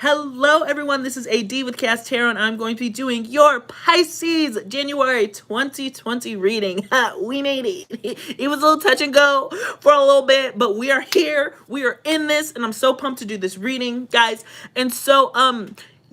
Hello everyone, this is AD with kayxztarot, and I'm going to be doing your Pisces January 2020 reading. We made it. It was a little touch and go for a little bit, but we are here. We are in this, and I'm so pumped to do this reading, guys. And so,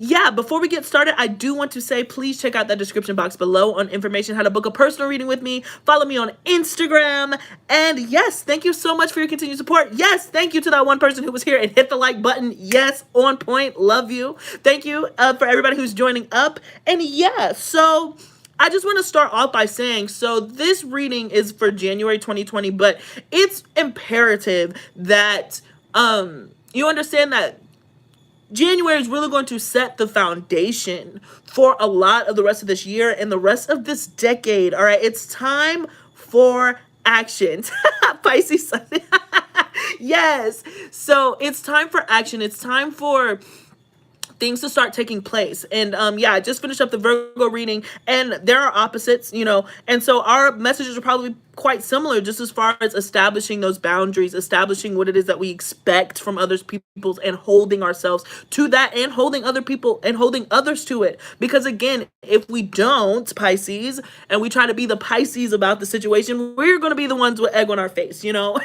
yeah, before we get started, I do want to say, please check out that description box below on information how to book a personal reading with me. Follow me on Instagram. And yes, thank you so much for your continued support. Yes, thank you to that one person who was here and hit the like button. Yes, on point. Love you. Thank you for everybody who's joining up. And yeah, so I just want to start off by saying, so this reading is for January 2020, but it's imperative that you understand that January is really going to set the foundation for a lot of the rest of this year and the rest of this decade. All right, it's time for action. Pisces Sun. Yes, so it's time for action. It's time for things to start taking place. And yeah, I just finished up the Virgo reading, and there are opposites, you know, and so our messages are probably quite similar, just as far as establishing those boundaries, establishing what it is that we expect from others people's, and holding ourselves to that, and holding other people and holding others to it. Because again, if we don't, Pisces, and we try to be the Pisces about the situation, we're going to be the ones with egg on our face, you know.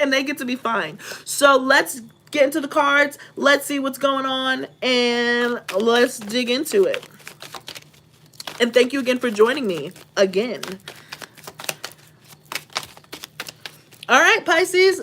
And they get to be fine. So let's get into the cards, let's see what's going on, and let's dig into it. And thank you again for joining me again. All right, Pisces.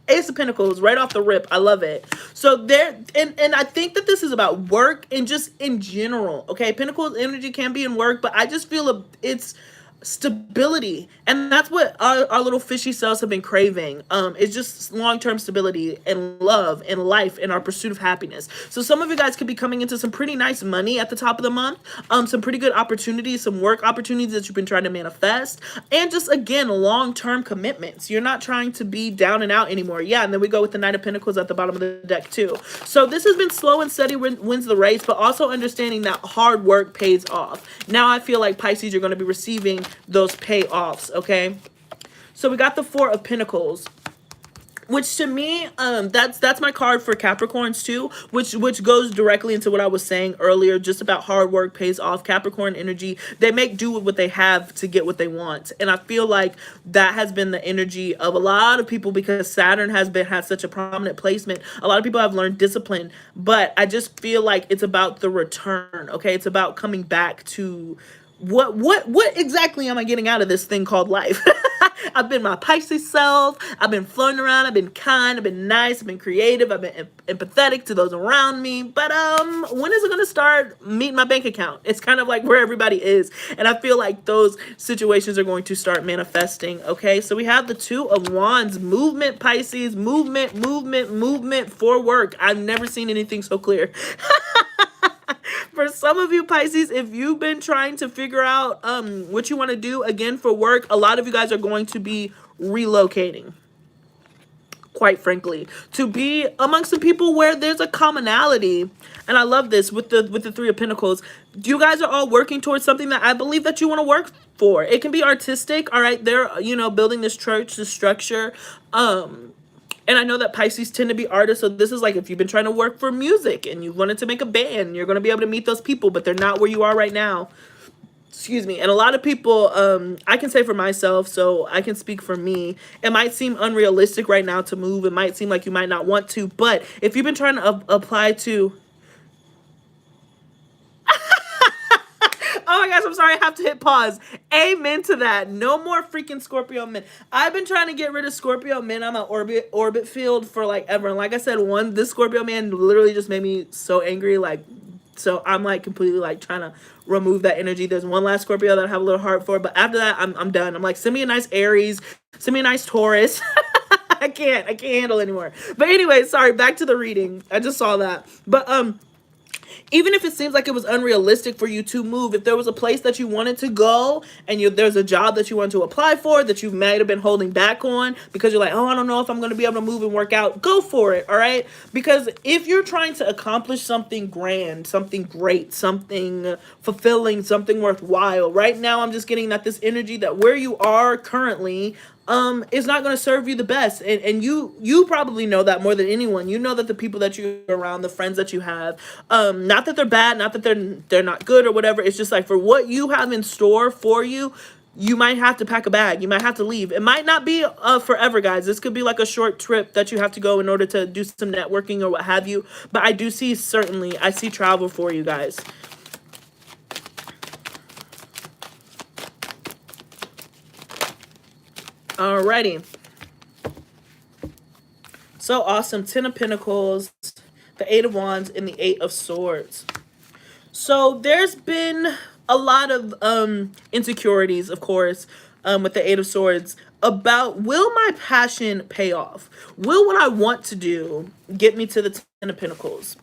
Ace of Pentacles right off the rip. I love it. So there, and I think that this is about work and just in general. Okay, Pentacles energy can be in work, but I just feel it's stability, and that's what our little fishy selves have been craving. It's just long-term stability and love and life and our pursuit of happiness. So some of you guys could be coming into some pretty nice money at the top of the month, some pretty good opportunities, some work opportunities that you've been trying to manifest, and just again long-term commitments. You're not trying to be down and out anymore. Yeah, and then we go with the Knight of Pentacles at the bottom of the deck too. So this has been slow and steady wins the race, but also understanding that hard work pays off. Now I feel like, Pisces, you're going to be receiving those payoffs. Okay, so we got the Four of Pentacles, which to me, that's my card for Capricorns too, which goes directly into what I was saying earlier, just about hard work pays off. Capricorn energy, they make do with what they have to get what they want, and I feel like that has been the energy of a lot of people, because Saturn has such a prominent placement. A lot of people have learned discipline, but I just feel like it's about the return. Okay, it's about coming back to what exactly am I getting out of this thing called life? I've been my Pisces self. I've been floating around. I've been kind. I've been nice. I've been creative. I've been empathetic to those around me. But when is it going to start meeting my bank account? It's kind of like where everybody is. And I feel like those situations are going to start manifesting. Okay, so we have the Two of Wands. Movement, Pisces. Movement, movement, movement for work. I've never seen anything so clear. For some of you, Pisces, if you've been trying to figure out what you want to do again for work, a lot of you guys are going to be relocating, quite frankly, to be amongst some people where there's a commonality. And I love this with the Three of Pentacles. You guys are all working towards something that I believe that you want to work for. It can be artistic. All right, they're, you know, building this church, this structure. And I know that Pisces tend to be artists, so this is like if you've been trying to work for music and you wanted to make a band, you're going to be able to meet those people, but they're not where you are right now. Excuse me. And a lot of people, I can say for myself, so I can speak for me, it might seem unrealistic right now to move. It might seem like you might not want to, but if you've been trying to apply to... Oh my gosh, I'm sorry, I have to hit pause. Amen to that. No more freaking Scorpio men. I've been trying to get rid of Scorpio men on my orbit field for like ever. And like I said, this Scorpio man literally just made me so angry. Like, so I'm like completely like trying to remove that energy. There's one last Scorpio that I have a little heart for, but after that, I'm done. I'm like, send me a nice Aries, send me a nice Taurus. I can't handle anymore. But anyway, sorry, back to the reading. I just saw that. But even if it seems like it was unrealistic for you to move, if there was a place that you wanted to go and there's a job that you want to apply for that you might have been holding back on because you're like, oh, I don't know if I'm going to be able to move and work out, go for it. All right. Because if you're trying to accomplish something grand, something great, something fulfilling, something worthwhile right now, I'm just getting that this energy that where you are currently, is not going to serve you the best. And you probably know that more than anyone. You know that the people that you're around, the friends that you have, not that they're bad, not that they're not good or whatever. It's just like for what you have in store for you, you might have to pack a bag. You might have to leave. It might not be forever, guys. This could be like a short trip that you have to go in order to do some networking or what have you. But I do see, certainly, I see travel for you guys. Alrighty. So awesome. 10 of Pentacles, the 8 of Wands, and the 8 of Swords. So there's been a lot of insecurities, of course, with the 8 of Swords about, will my passion pay off? Will what I want to do get me to the 10 of Pentacles?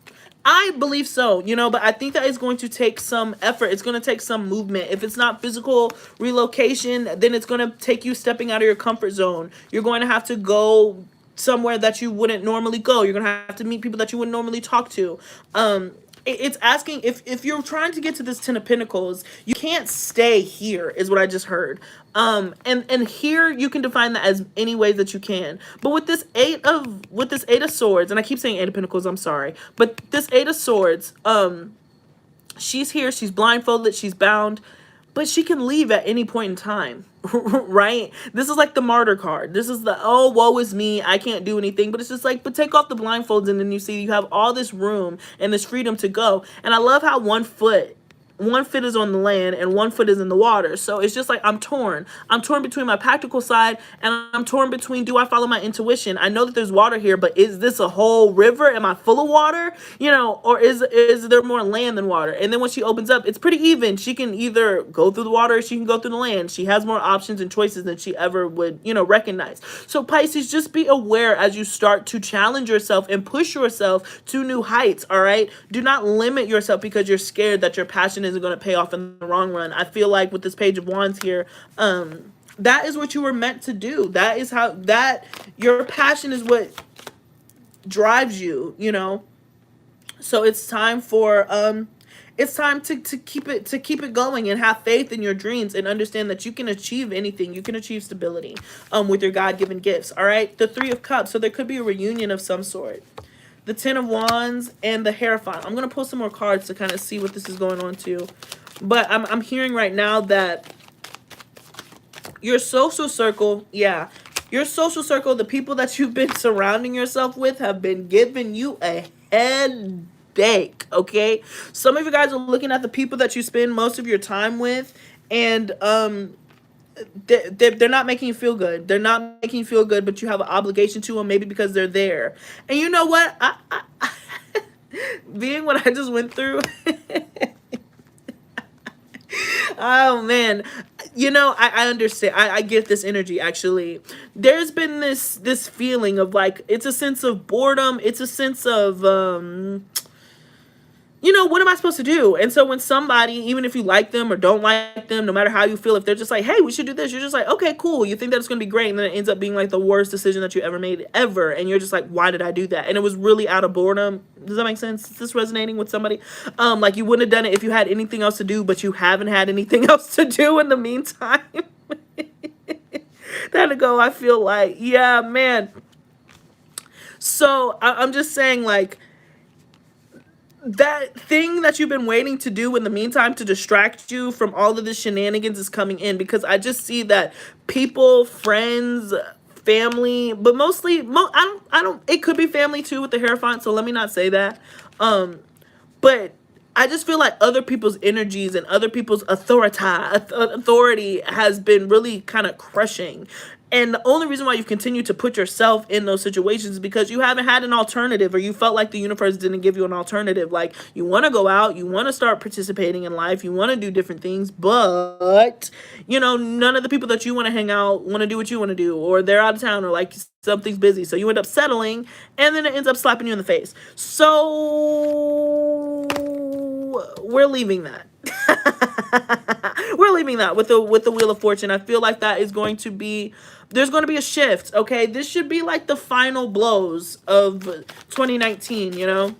I believe so, you know, but I think that it's going to take some effort. It's going to take some movement. If it's not physical relocation, then it's going to take you stepping out of your comfort zone. You're going to have to go somewhere that you wouldn't normally go. You're going to have to meet people that you wouldn't normally talk to. It's asking, if you're trying to get to this 10 of Pentacles, you can't stay here, is what I just heard. And here you can define that as any ways that you can. But with this 8 of Swords, and I keep saying 8 of Pentacles, I'm sorry, but this 8 of Swords, she's here, she's blindfolded, she's bound, but she can leave at any point in time. Right? This is like the martyr card. This is the, oh, woe is me, I can't do anything. But it's just like, but take off the blindfolds and then you see you have all this room and this freedom to go. And I love how one foot is on the land and 1 foot is in the water. So it's just like I'm torn between my practical side, and I'm torn between, do I follow my intuition? I know that there's water here, but is this a whole river? Am I full of water? You know, or is there more land than water? And then when she opens up, it's pretty even. She can either go through the water or she can go through the land. She has more options and choices than she ever would, you know, recognize. So Pisces, just be aware as you start to challenge yourself and push yourself to new heights. All right, do not limit yourself because you're scared that your passion isn't going to pay off in the wrong run. I feel like with this Page of Wands here, that is what you were meant to do. That is how, that your passion is what drives you, you know. So it's time for it's time to keep it going and have faith in your dreams and understand that you can achieve anything. You can achieve stability with your God-given gifts. All right, the 3 of Cups, so there could be a reunion of some sort. The 10 of Wands and the Hierophant. I'm going to pull some more cards to kind of see what this is going on too. But I'm hearing right now that your social circle, yeah, your social circle, the people that you've been surrounding yourself with have been giving you a headache, okay? Some of you guys are looking at the people that you spend most of your time with, and they're not making you feel good. They're not making you feel good, but you have an obligation to them, maybe because they're there. And you know what? Being what I just went through, oh man, you know, I understand. I get this energy. Actually, there's been this feeling of like, it's a sense of boredom. It's a sense of you know, what am I supposed to do? And so when somebody, even if you like them or don't like them, no matter how you feel, if they're just like, hey, we should do this, you're just like, okay, cool. You think that it's going to be great. And then it ends up being like the worst decision that you ever made ever. And you're just like, why did I do that? And it was really out of boredom. Does that make sense? Is this resonating with somebody? Like you wouldn't have done it if you had anything else to do, but you haven't had anything else to do in the meantime. That ago, I feel like, yeah, man. So I'm just saying, like, that thing that you've been waiting to do in the meantime to distract you from all of the shenanigans is coming in, because I just see that people, friends, family, but mostly, I don't, it could be family too with the Hierophant, so let me not say that. But I just feel like other people's energies and other people's authority has been really kind of crushing. And the only reason why you've continued to put yourself in those situations is because you haven't had an alternative, or you felt like the universe didn't give you an alternative. Like, you want to go out, you want to start participating in life, you want to do different things, but, you know, none of the people that you want to hang out want to do what you want to do, or they're out of town, or like something's busy. So you end up settling, and then it ends up slapping you in the face. So we're leaving that. We're leaving that with the Wheel of Fortune. I feel like that is going to be, there's going to be a shift, okay? This should be like the final blows of 2019, you know?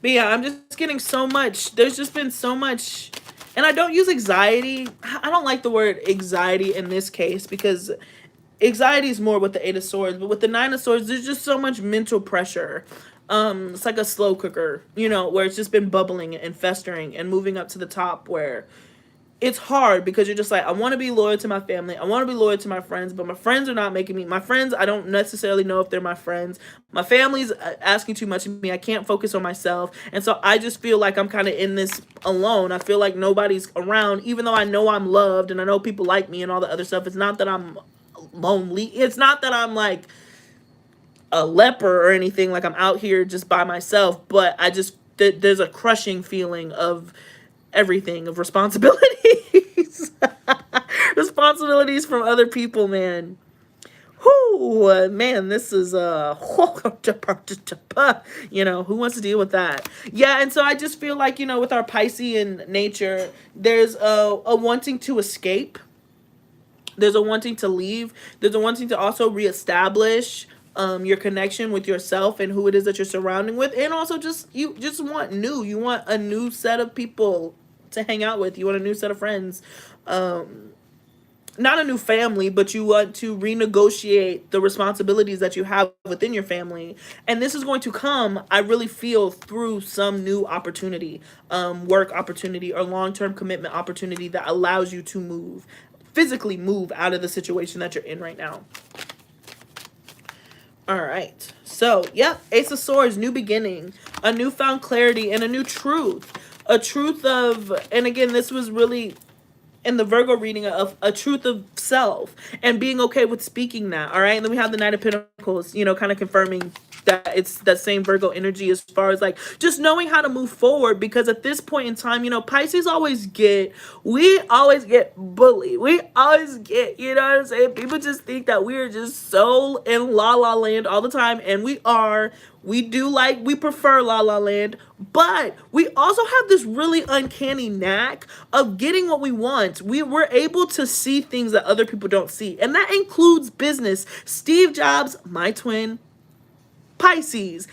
But yeah, I'm just getting so much. There's just been so much. And I don't use anxiety. I don't like the word anxiety in this case because anxiety is more with the Eight of Swords. But with the Nine of Swords, there's just so much mental pressure. It's like a slow cooker, you know, where it's just been bubbling and festering and moving up to the top where it's hard because you're just like, I want to be loyal to my family. I want to be loyal to my friends, but my friends are not making me. My friends, I don't necessarily know if they're my friends. My family's asking too much of me. I can't focus on myself. And so I just feel like I'm kind of in this alone. I feel like nobody's around, even though I know I'm loved and I know people like me and all the other stuff. It's not that I'm lonely. It's not that I'm like a leper or anything. Like I'm out here just by myself, but I just, there's a crushing feeling of everything, of responsibilities. Responsibilities from other people, man. Whoo, man, this is you know, who wants to deal with that? Yeah, and so I just feel like, you know, with our Piscean nature, there's a wanting to escape. There's a wanting to leave. There's a wanting to also reestablish your connection with yourself and who it is that you're surrounding with. And also just, you just want new. You want a new set of people to hang out with. You want a new set of friends. Not a new family, but you want to renegotiate the responsibilities that you have within your family. And this is going to come, I really feel, through some new opportunity, work opportunity or long-term commitment opportunity that allows you to move, physically move out of the situation that you're in right now. All right. So, yep, Ace of Swords, new beginning, a newfound clarity and a new truth. A truth of, and again, this was really in the Virgo reading, of a truth of self and being okay with speaking that. All right. And then we have the Knight of Pentacles, you know, kind of confirming that it's that same Virgo energy as far as like just knowing how to move forward, because at this point in time, you know, Pisces we always get bullied. We always get, you know what I'm saying? People just think that we are just so in la la land all the time. And we are. We prefer La La Land, but we also have this really uncanny knack of getting what we want. We're able to see things that other people don't see, and that includes business. Steve Jobs, my twin, Pisces.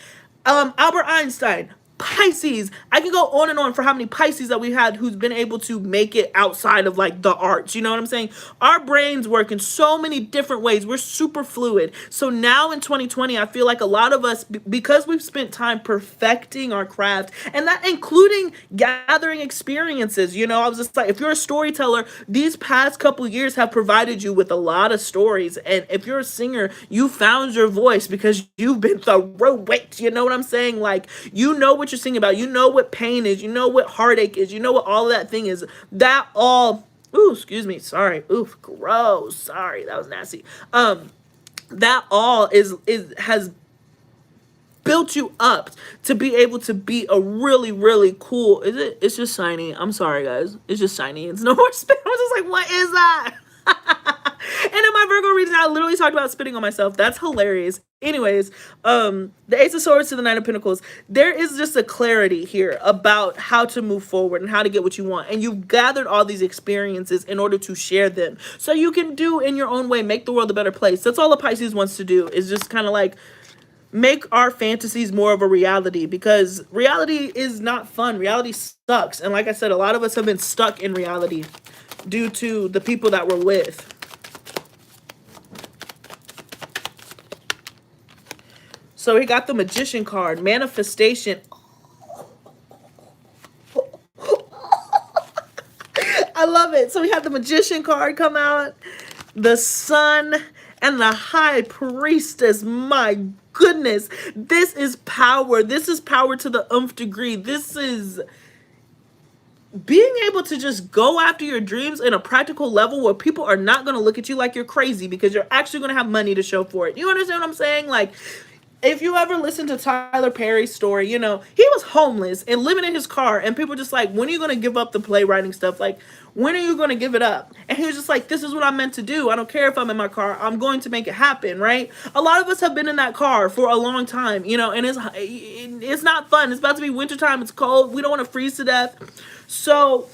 Albert Einstein, Pisces. I can go on and on for how many Pisces that we had who's been able to make it outside of like the arts. You know what I'm saying? Our brains work in so many different ways. We're super fluid. So now in 2020, I feel like a lot of us, because we've spent time perfecting our craft, and that including gathering experiences. You know, I was just like, if you're a storyteller, these past couple years have provided you with a lot of stories. And if you're a singer, you found your voice because you've been thorough. You know what I'm saying? Like, you know what you're singing about, you know what pain is, you know what heartache is, you know what all of that thing is. That all, ooh, excuse me, sorry, oof, gross, sorry, that was nasty. That all has built you up to be able to be a really, really cool, it's just shiny, I'm sorry guys, it's just shiny, it's no more spit. I was just like, what is that? And in my Virgo reading, I literally talked about spitting on myself. That's hilarious. Anyways, the Ace of Swords to the Knight of Pentacles. There is just a clarity here about how to move forward and how to get what you want. And you've gathered all these experiences in order to share them. So you can do in your own way, make the world a better place. That's all the Pisces wants to do, is just kind of like make our fantasies more of a reality, because reality is not fun. Reality sucks. And like I said, a lot of us have been stuck in reality due to the people that we're with. So we got the Magician card, manifestation. I love it. So we had the Magician card come out, the Sun, and the High Priestess. My goodness. This is power. This is power to the nth degree. This is being able to just go after your dreams in a practical level where people are not going to look at you like you're crazy because you're actually going to have money to show for it. You understand what I'm saying? Like, if you ever listen to Tyler Perry's story, you know, he was homeless and living in his car, and people just like, when are you going to give up the playwriting stuff? Like, when are you going to give it up? And he was just like, this is what I'm meant to do. I don't care if I'm in my car. I'm going to make it happen, right? A lot of us have been in that car for a long time, you know, and it's not fun. It's about to be wintertime. It's cold. We don't want to freeze to death. So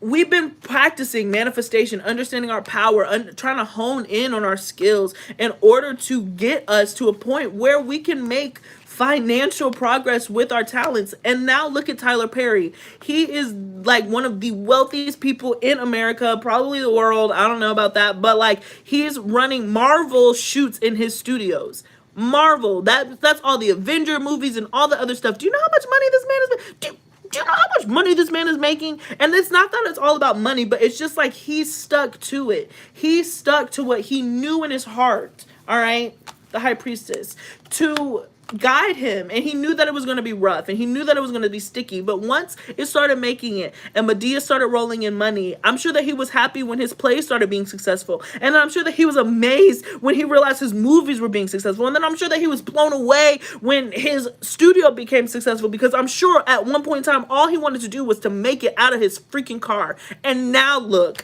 we've been practicing manifestation, understanding our power, trying to hone in on our skills in order to get us to a point where we can make financial progress with our talents. And now look at Tyler Perry. He is like one of the wealthiest people in America, probably the world. I don't know about that, but like he's running Marvel shoots in his studios. Marvel, that's all the Avenger movies and all the other stuff. Do you know how much money this man is making? Do you know how much money this man is making? And it's not that it's all about money, but it's just like he's stuck to it. He stuck to what he knew in his heart, all right? The high priestess, to guide him. And he knew that it was going to be rough, and he knew that it was going to be sticky. But once it started making it and Medea started rolling in money, I'm sure that he was happy when his plays started being successful. And I'm sure that he was amazed when he realized his movies were being successful. And then I'm sure that he was blown away when his studio became successful, because I'm sure at one point in time, all he wanted to do was to make it out of his freaking car. And now look,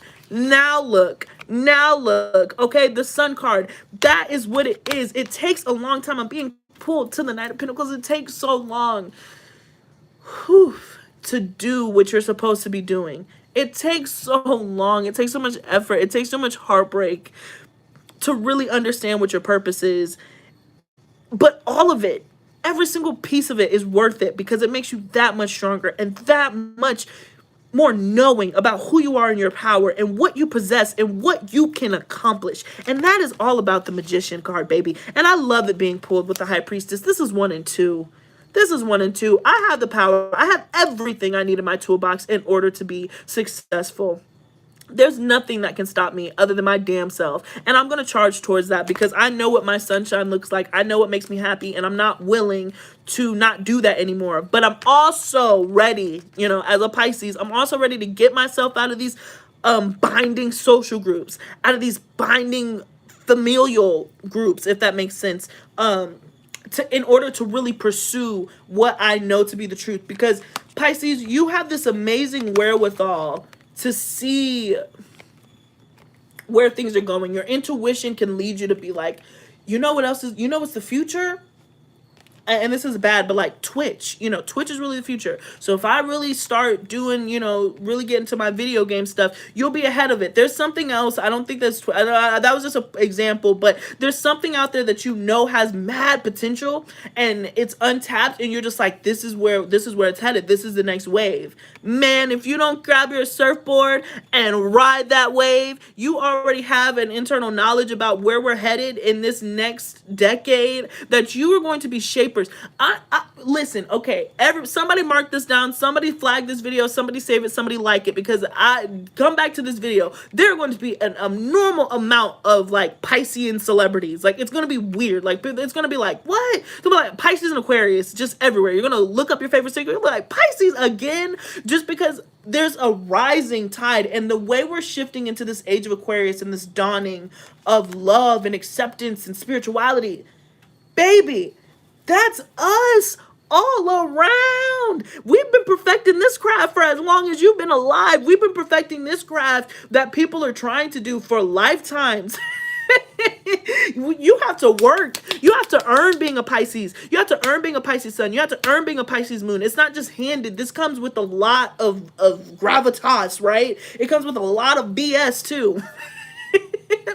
okay, the Sun card, that is what it is. It takes a long time. I'm being pulled to the Knight of Pentacles. It takes so long to do what you're supposed to be doing. It takes so long. It takes so much effort. It takes so much heartbreak to really understand what your purpose is. But all of it, every single piece of it is worth it, because it makes you that much stronger and that much more knowing about who you are and your power and what you possess and what you can accomplish. And that is all about the Magician card, baby. And I love it being pulled with the High Priestess. This is 1 and 2. This is 1 and 2. I have the power. I have everything I need in my toolbox in order to be successful. There's nothing that can stop me other than my damn self. And I'm going to charge towards that, because I know what my sunshine looks like. I know what makes me happy, and I'm not willing to not do that anymore. But I'm also ready, you know, as a Pisces, I'm also ready to get myself out of these binding social groups, out of these binding familial groups, if that makes sense, in order to really pursue what I know to be the truth. Because Pisces, you have this amazing wherewithal to see where things are going. Your intuition can lead you to be like, you know what else is, you know what's the future? And this is bad, but like Twitch, you know, Twitch is really the future. So if I really start doing, you know, really get into my video game stuff, you'll be ahead of it. There's something else. I don't think that's, that was just an example, but there's something out there that you know has mad potential and it's untapped, and you're just like, this is where it's headed. This is the next wave. Man, if you don't grab your surfboard and ride that wave, you already have an internal knowledge about where we're headed in this next decade, that you are going to be shapers. Listen, okay, somebody mark this down, somebody flag this video, somebody save it, somebody like it, because I come back to this video, there are going to be an abnormal amount of like Piscean celebrities. Like, it's going to be weird. Like, it's going to be like, what? It's going to be like Pisces and Aquarius just everywhere. You're going to look up your favorite singer, you'll be like, Pisces again, just because there's a rising tide. And the way we're shifting into this age of Aquarius and this dawning of love and acceptance and spirituality, baby, that's us all around. We've been perfecting this craft for as long as you've been alive. We've been perfecting this craft that people are trying to do for lifetimes. You have to work. You have to earn being a Pisces. You have to earn being a Pisces sun. You have to earn being a Pisces moon. It's not just handed. This comes with a lot of gravitas, right? It comes with a lot of BS too.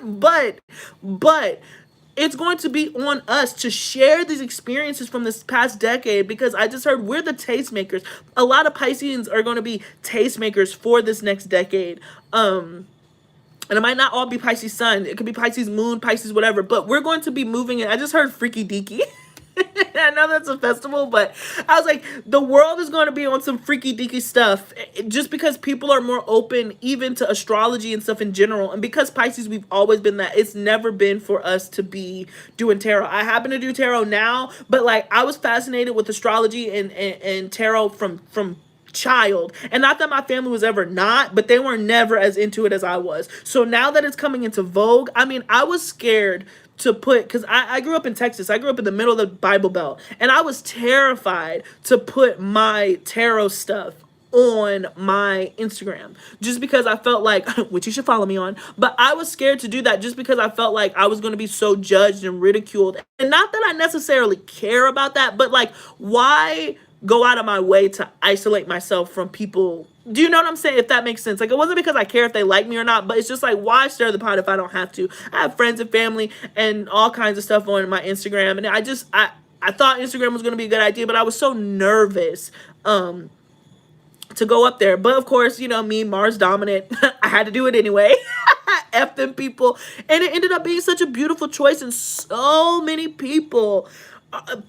but it's going to be on us to share these experiences from this past decade, because I just heard we're the tastemakers. A lot of Pisceans are going to be tastemakers for this next decade. And it might not all be Pisces sun. It could be Pisces moon, Pisces whatever. But we're going to be moving it. I just heard Freaky Deaky. I know that's a festival, but I was like, the world is going to be on some freaky deaky stuff, just because people are more open even to astrology and stuff in general. And because Pisces, we've always been that. It's never been for us to be doing tarot. I happen to do tarot now, but like, I was fascinated with astrology and tarot from child. And not that my family was ever not, but they were never as into it as I was. So now that it's coming into vogue, I mean, I was scared to put, because I grew up in Texas. I grew up in the middle of the Bible Belt, and I was terrified to put my tarot stuff on my Instagram, just because I felt like, which you should follow me on, but I was scared to do that just because I felt like I was going to be so judged and ridiculed. And not that I necessarily care about that, but like, why go out of my way to isolate myself from people. Do you know what I'm saying? If that makes sense. Like, it wasn't because I care if they like me or not, but it's just like, why stir the pot if I don't have to? I have friends and family and all kinds of stuff on my Instagram, and I thought Instagram was going to be a good idea, but I was so nervous to go up there. But of course, you know me, Mars dominant, I had to do it anyway. F them people. And it ended up being such a beautiful choice, and so many people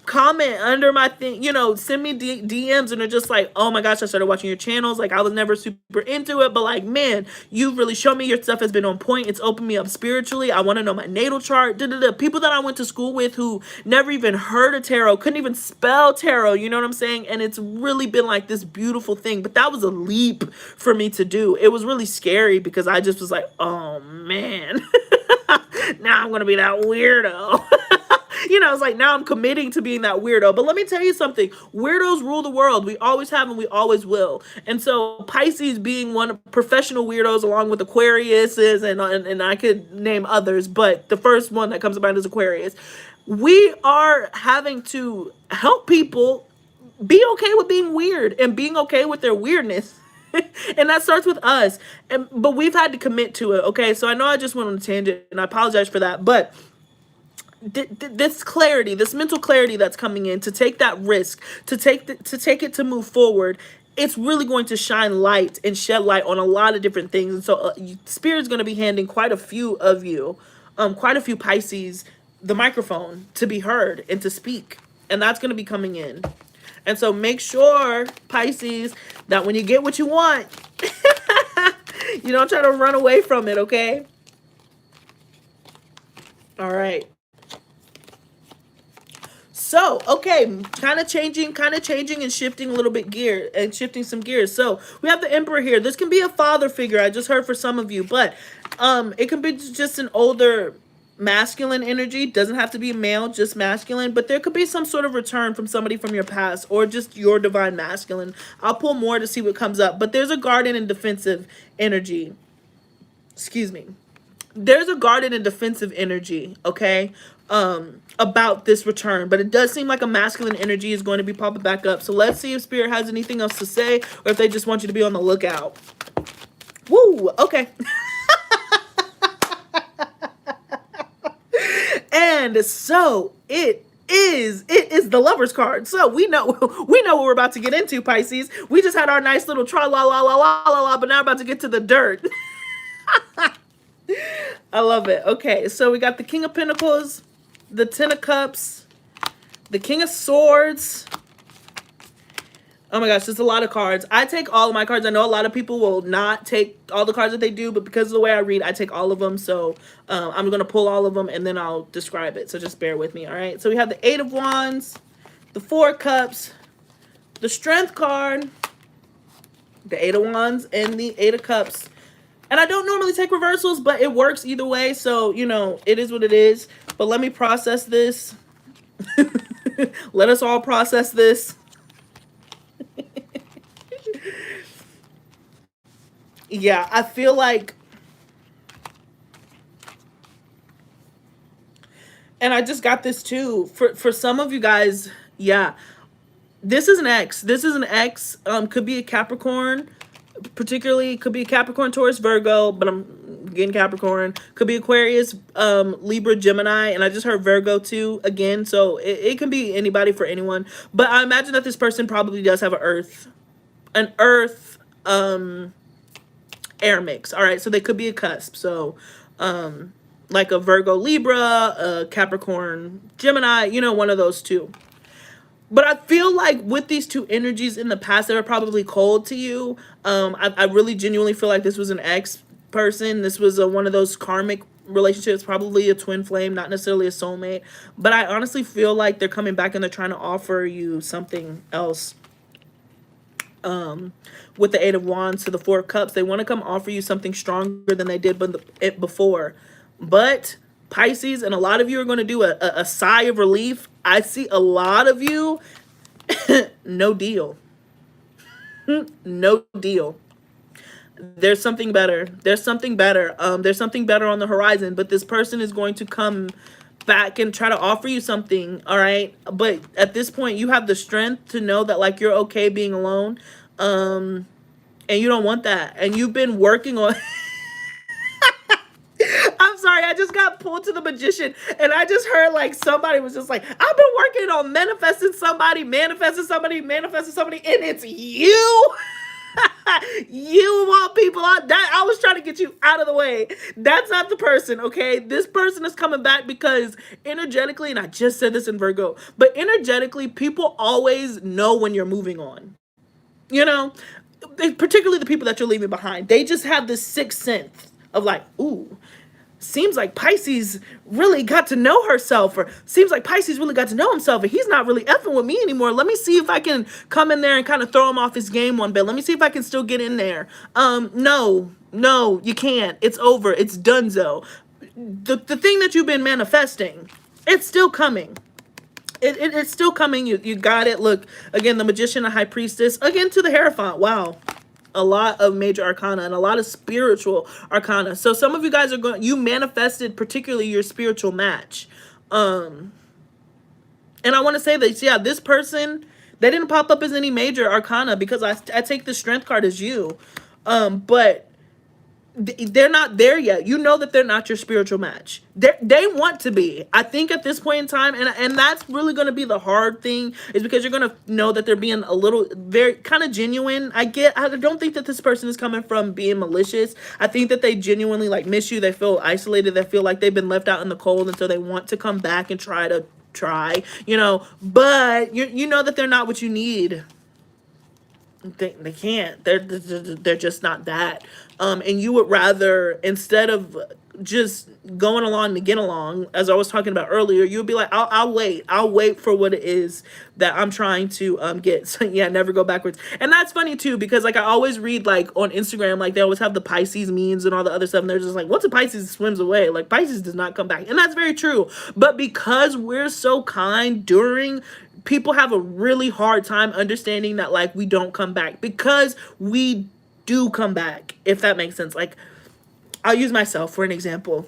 comment under my thing, you know, send me DMs, and they're just like, oh my gosh, I started watching your channels. Like, I was never super into it, but like, man, you've really shown me, your stuff has been on point. It's opened me up spiritually. I want to know my natal chart. People that I went to school with who never even heard of tarot, couldn't even spell tarot, you know what I'm saying? And it's really been like this beautiful thing. But that was a leap for me to do. It was really scary because I just was like, oh man, now I'm going to be that weirdo. You know, it's like, now I'm committing to being that weirdo. But let me tell you something. Weirdos rule the world. We always have and we always will. And so Pisces being one of professional weirdos, along with Aquariuses, and I could name others, but the first one that comes to mind is Aquarius. We are having to help people be okay with being weird and being okay with their weirdness. And that starts with us. But we've had to commit to it, okay? So I know I just went on a tangent, and I apologize for that, but this clarity, this mental clarity that's coming in, to take that risk, to take it to move forward, it's really going to shine light and shed light on a lot of different things. And so Spirit's going to be handing quite a few of you, quite a few Pisces, the microphone to be heard and to speak. And that's going to be coming in. And so make sure, Pisces, that when you get what you want, you don't try to run away from it, okay? All right. So, okay, kind of changing and shifting a little bit gear and shifting some gears. So we have the Emperor here. This can be a father figure. I just heard for some of you, but it can be just an older masculine energy. Doesn't have to be male, just masculine, but there could be some sort of return from somebody from your past, or just your divine masculine. I'll pull more to see what comes up, but there's a guardian and defensive energy. Excuse me. There's a guarded and defensive energy, okay, about this return. But it does seem like a masculine energy is going to be popping back up. So let's see if Spirit has anything else to say, or if they just want you to be on the lookout. Woo, okay. And so it is the Lover's card. So we know what we're about to get into, Pisces. We just had our nice little tra la la la la la la, but now we're about to get to the dirt. I love it. Okay, so we got the King of Pentacles, the Ten of Cups, the King of Swords. Oh my gosh, there's a lot of cards. I take all of my cards. I know a lot of people will not take all the cards that they do, but because of the way I read, I take all of them. So I'm going to pull all of them, and then I'll describe it. So just bear with me, all right? So we have the Eight of Wands, the Four of Cups, the Strength card, the Eight of Wands, and the Eight of Cups. And I don't normally take reversals, but it works either way. So, you know, it is what it is. But let me process this. Let us all process this. Yeah, I feel like... And I just got this too. For some of you guys, yeah. This is an X. This is an X. Could be a Capricorn. Particularly, could be Capricorn, Taurus, Virgo, but I'm getting Capricorn. Could be Aquarius, Libra, Gemini, and I just heard Virgo too again. So it can be anybody for anyone. But I imagine that this person probably does have an Earth air mix. All right, so they could be a cusp. So like a Virgo, Libra, a Capricorn, Gemini, you know, one of those two. But I feel like with these two energies in the past, they were probably cold to you. I really genuinely feel like this was an ex person. This was one of those karmic relationships, probably a twin flame, not necessarily a soulmate. But I honestly feel like they're coming back and they're trying to offer you something else. With the Eight of Wands to the Four of Cups, they want to come offer you something stronger than they did before. But Pisces, and a lot of you are going to do a sigh of relief. I see a lot of you, no deal. No deal. There's something better. There's something better. There's something better on the horizon, but this person is going to come back and try to offer you something, all right? But at this point, you have the strength to know that, like, you're okay being alone. And you don't want that. And you've been working on... I'm sorry, I just got pulled to the magician, and I just heard, like, somebody was just like, I've been working on manifesting somebody, manifesting somebody, manifesting somebody, and it's you. You want people out. That I was trying to get you out of the way. That's not the person, okay? This person is coming back because energetically, and I just said this in Virgo, but energetically, people always know when you're moving on. You know, particularly the people that you're leaving behind. They just have this sixth sense of like, ooh, seems like Pisces really got to know herself, or seems like Pisces really got to know himself, and he's not really effing with me anymore. Let me see if I can come in there and kind of throw him off his game one bit. Let me see if I can still get in there. No, you can't. It's over. It's donezo. The thing that you've been manifesting, it's still coming. It's still coming. You got it. Look, again, the Magician and High Priestess. Again, to the Hierophant. Wow. A lot of major arcana and a lot of spiritual arcana. So some of you guys are going, you manifested particularly your spiritual match. And I want to say that, yeah, this person, they didn't pop up as any major arcana because I take the Strength card as you. But they're not there yet. You know that they're not your spiritual match. They want to be. I think at this point in time, and that's really going to be the hard thing, is because you're going to know that they're being a little, very kind of genuine. I don't think that this person is coming from being malicious. I think that they genuinely like miss you. They feel isolated. They feel like they've been left out in the cold, and so they want to come back and try, you know, but you know that they're not what you need. They can't. They're just not that. And you would rather, instead of just going along to get along, as I was talking about earlier, you would be like, I'll wait for what it is that I'm trying to get. So yeah, never go backwards. And that's funny too, because like I always read like on Instagram, like they always have the Pisces memes and all the other stuff, and they're just like, once a Pisces swims away, like Pisces does not come back. And that's very true. But because we're so kind during, people have a really hard time understanding that, like, we don't come back, because we do come back, if that makes sense. Like, I'll use myself for an example.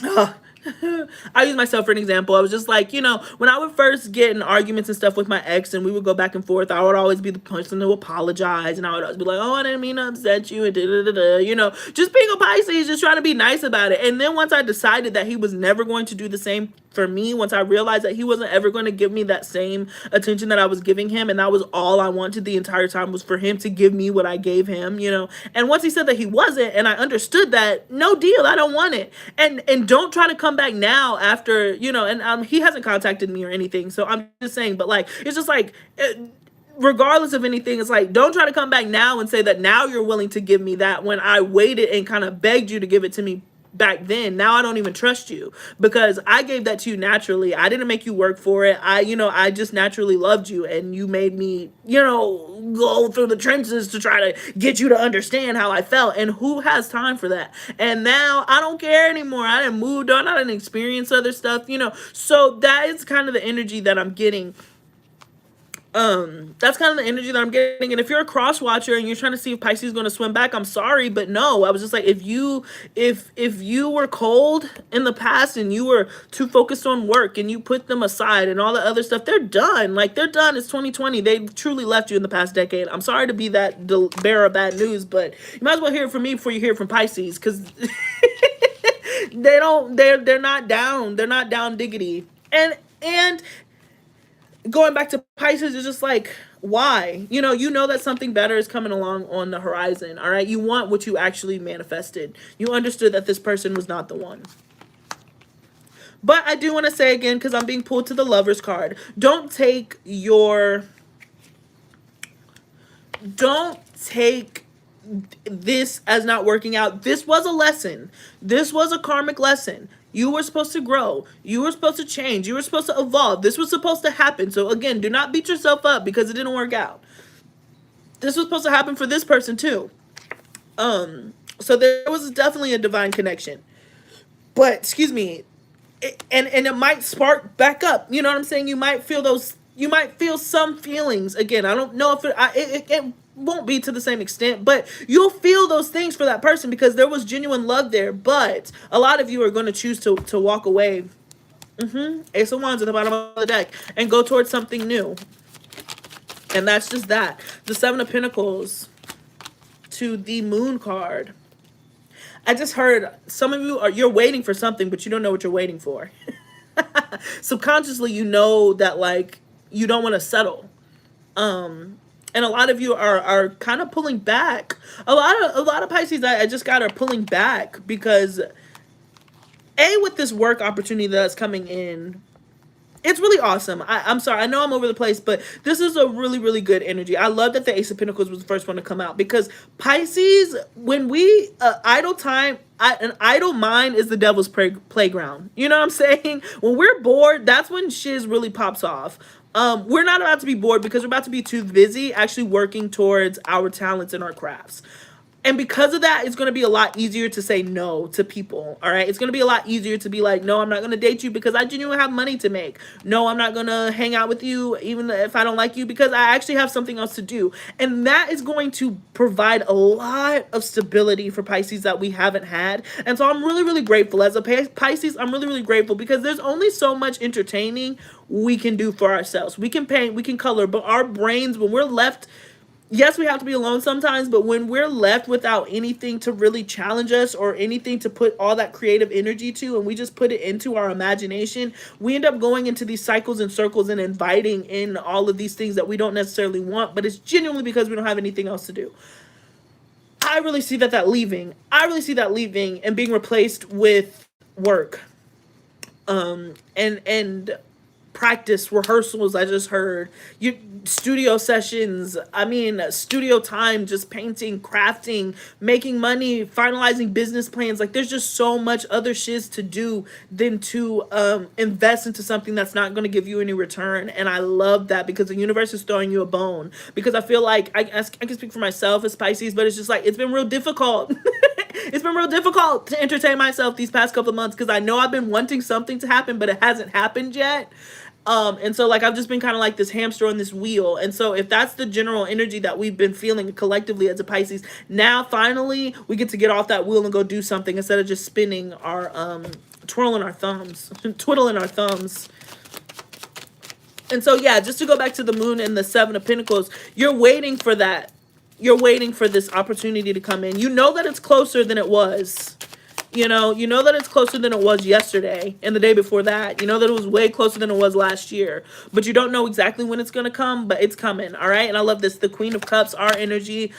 I use myself for an example. I was just like, you know, when I would first get in arguments and stuff with my ex, and we would go back and forth, I would always be the person to apologize, and I would always be like, oh, I didn't mean to upset you, and you know, just being a Pisces, just trying to be nice about it. And then once I decided that he was never going to do the same for me, once I realized that he wasn't ever going to give me that same attention that I was giving him, and that was all I wanted the entire time, was for him to give me what I gave him, you know. And once he said that he wasn't, and I understood that, no deal, I don't want it. And don't try to come back now after, you know, and he hasn't contacted me or anything, so I'm just saying, but like, it's just like, regardless of anything, it's like, don't try to come back now and say that now you're willing to give me that, when I waited and kind of begged you to give it to me back then. Now I don't even trust you, because I gave that to you naturally. I didn't make you work for it. I just naturally loved you, and you made me, you know, go through the trenches to try to get you to understand how I felt. And who has time for that? And now I don't care anymore. I didn't moved on. I didn't experience other stuff, you know. So that is kind of the energy that I'm getting. That's kind of the energy that I'm getting. And if you're a cross watcher and you're trying to see if Pisces is going to swim back, I'm sorry, but no. I was just like, if you were cold in the past and you were too focused on work and you put them aside and all the other stuff, they're done. Like, they're done. It's 2020. They truly left you in the past decade. I'm sorry to be that bearer of bad news, but you might as well hear it from me before you hear it from Pisces, because they're not down. They're not down diggity. And going back to Pisces, is just like, why? You know that something better is coming along on the horizon, all right? You want what you actually manifested. You understood that this person was not the one. But I do want to say again, because I'm being pulled to the Lovers card, don't take this as not working out. This was a lesson. This was a karmic lesson. You were supposed to grow. You were supposed to change. You were supposed to evolve. This was supposed to happen. So again, do not beat yourself up because it didn't work out. This was supposed to happen for this person too. So there was definitely a divine connection. But excuse me, and it might spark back up. You know what I'm saying? You might feel those. You might feel some feelings again. I don't know if it won't be to the same extent, but you'll feel those things for that person because there was genuine love there. But a lot of you are going to choose to walk away Ace of Wands at the bottom of the deck. And go towards something new. And that's just that. The Seven of Pentacles to the Moon card. I just heard some of you you're waiting for something, but you don't know what you're waiting for. Subconsciously, you know that, like, you don't want to settle. And a lot of you are kind of pulling back. A lot of Pisces I just got are pulling back because with this work opportunity that's coming in, it's really awesome. I'm sorry, I know I'm over the place, but this is a really, really good energy. I love that the Ace of Pentacles was the first one to come out, because Pisces, when we idle time, an idle mind is the devil's playground. You know what I'm saying? When we're bored, that's when shiz really pops off. We're not about to be bored because we're about to be too busy actually working towards our talents and our crafts. And because of that, it's going to be a lot easier to say no to people, all right? It's going to be a lot easier to be like, no, I'm not going to date you because I genuinely have money to make. No, I'm not going to hang out with you even if I don't like you because I actually have something else to do. And that is going to provide a lot of stability for Pisces that we haven't had. And so I'm really, really grateful. As a Pisces, I'm really, really grateful because there's only so much entertaining we can do for ourselves. We can paint, we can color, but our brains, when we're left... Yes, we have to be alone sometimes, but when we're left without anything to really challenge us or anything to put all that creative energy to, and we just put it into our imagination, we end up going into these cycles and circles and inviting in all of these things that we don't necessarily want, but it's genuinely because we don't have anything else to do. I really see that leaving. I really see that leaving and being replaced with work. And practice, rehearsals, I just heard, studio sessions, I mean, studio time, just painting, crafting, making money, finalizing business plans. Like, there's just so much other shiz to do than to invest into something that's not going to give you any return. And I love that because the universe is throwing you a bone. Because I feel like, I can speak for myself as Pisces, but it's just like, it's been real difficult. It's been real difficult to entertain myself these past couple of months because I know I've been wanting something to happen, but it hasn't happened yet. And so, like, I've just been kind of like this hamster on this wheel. And so if that's the general energy that we've been feeling collectively as a Pisces, now finally we get to get off that wheel and go do something instead of just spinning our, twiddling our thumbs. And so, yeah, just to go back to the Moon and the Seven of Pentacles, you're waiting for that. You're waiting for this opportunity to come in. You know that it's closer than it was. You know that it's closer than it was yesterday and the day before that. You know that it was way closer than it was last year. But you don't know exactly when it's going to come, but it's coming, all right? And I love this. The Queen of Cups, our energy,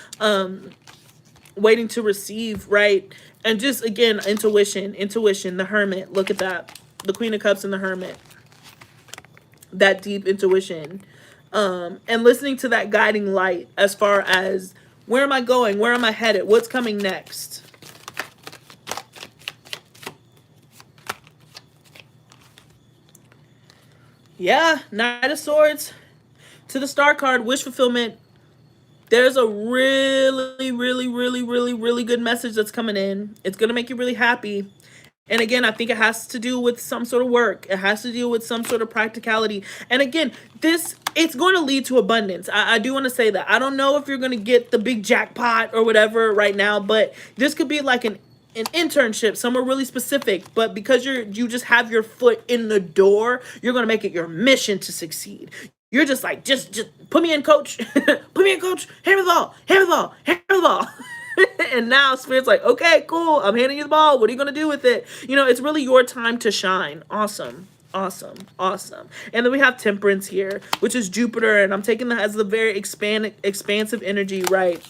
waiting to receive, right? And just, again, intuition, the Hermit. Look at that. The Queen of Cups and the Hermit. That deep intuition. And listening to that guiding light as far as, where am I going? Where am I headed? What's coming next? Yeah, Knight of Swords to the Star card, wish fulfillment. There's a really, really, really, really, really good message that's coming in. It's going to make you really happy. And again, I think it has to do with some sort of work. It has to do with some sort of practicality. And again, it's going to lead to abundance. I do want to say that. I don't know if you're going to get the big jackpot or whatever right now, but this could be like an internship somewhere really specific, but because you just have your foot in the door, you're going to make it your mission to succeed. You're just like, just put me in, coach. Put me in, coach. Hand me the ball. Hand me the ball. Hand me the ball. And now Spirit's like, okay, cool. I'm handing you the ball. What are you going to do with it? You know, it's really your time to shine. Awesome. Awesome. Awesome. And then we have Temperance here, which is Jupiter. And I'm taking that as the very expansive energy, right?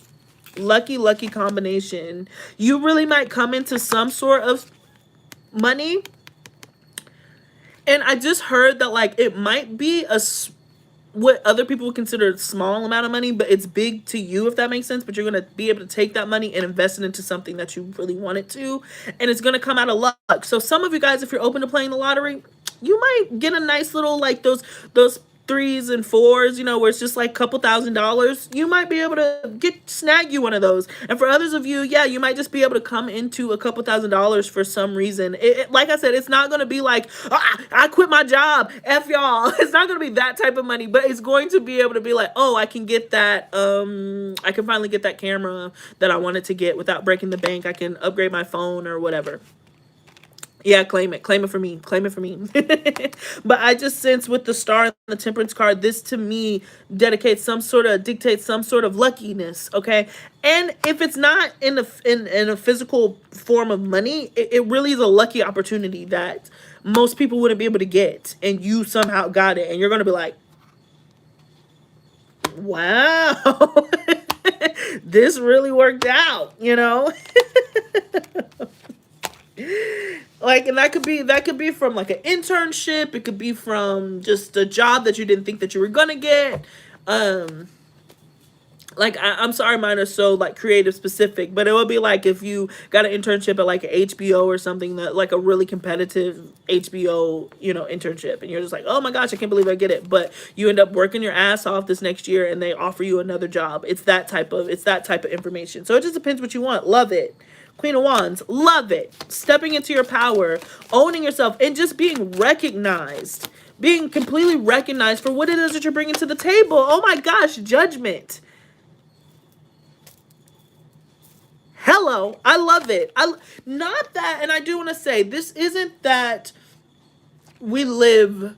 Lucky combination. You really might come into some sort of money. And I just heard that, like, it might be what other people would consider a small amount of money, but it's big to you, if that makes sense. But you're going to be able to take that money and invest it into something that you really want it to. And it's going to come out of luck. So some of you guys, if you're open to playing the lottery, you might get a nice little, like, those 3s and 4s, you know, where it's just like a couple $1,000s. You might be able to snag you one of those. And for others of you, yeah, you might just be able to come into a couple $1,000s for some reason. Like I said, it's not going to be like, I quit my job, F y'all. It's not going to be that type of money, but it's going to be able to be like, oh, I can get that, I can finally get that camera that I wanted to get without breaking the bank. I can upgrade my phone or whatever. Yeah, claim it for me, claim it for me. But I just sense with the star and the temperance card, this to me dictates some sort of luckiness, okay? And if it's not in a physical form of money, it really is a lucky opportunity that most people wouldn't be able to get, and you somehow got it, and you're gonna be like, wow, this really worked out, you know? Like, and that could be from like an internship, it could be from just a job that you didn't think that you were gonna get. um like I'm sorry, mine are so like creative specific, but it would be like if you got an internship at like an HBO or something, that like a really competitive HBO, internship, and you're just like, oh my gosh, I can't believe I get it, but you end up working your ass off this next year and they offer you another job. It's that type of information. So it just depends what you want. Love it. Queen of Wands, love it. Stepping into your power, owning yourself, and just being recognized. Being completely recognized for what it is that you're bringing to the table. Oh my gosh, judgment. Hello, I love it. Not that, and I do want to say, this isn't that we live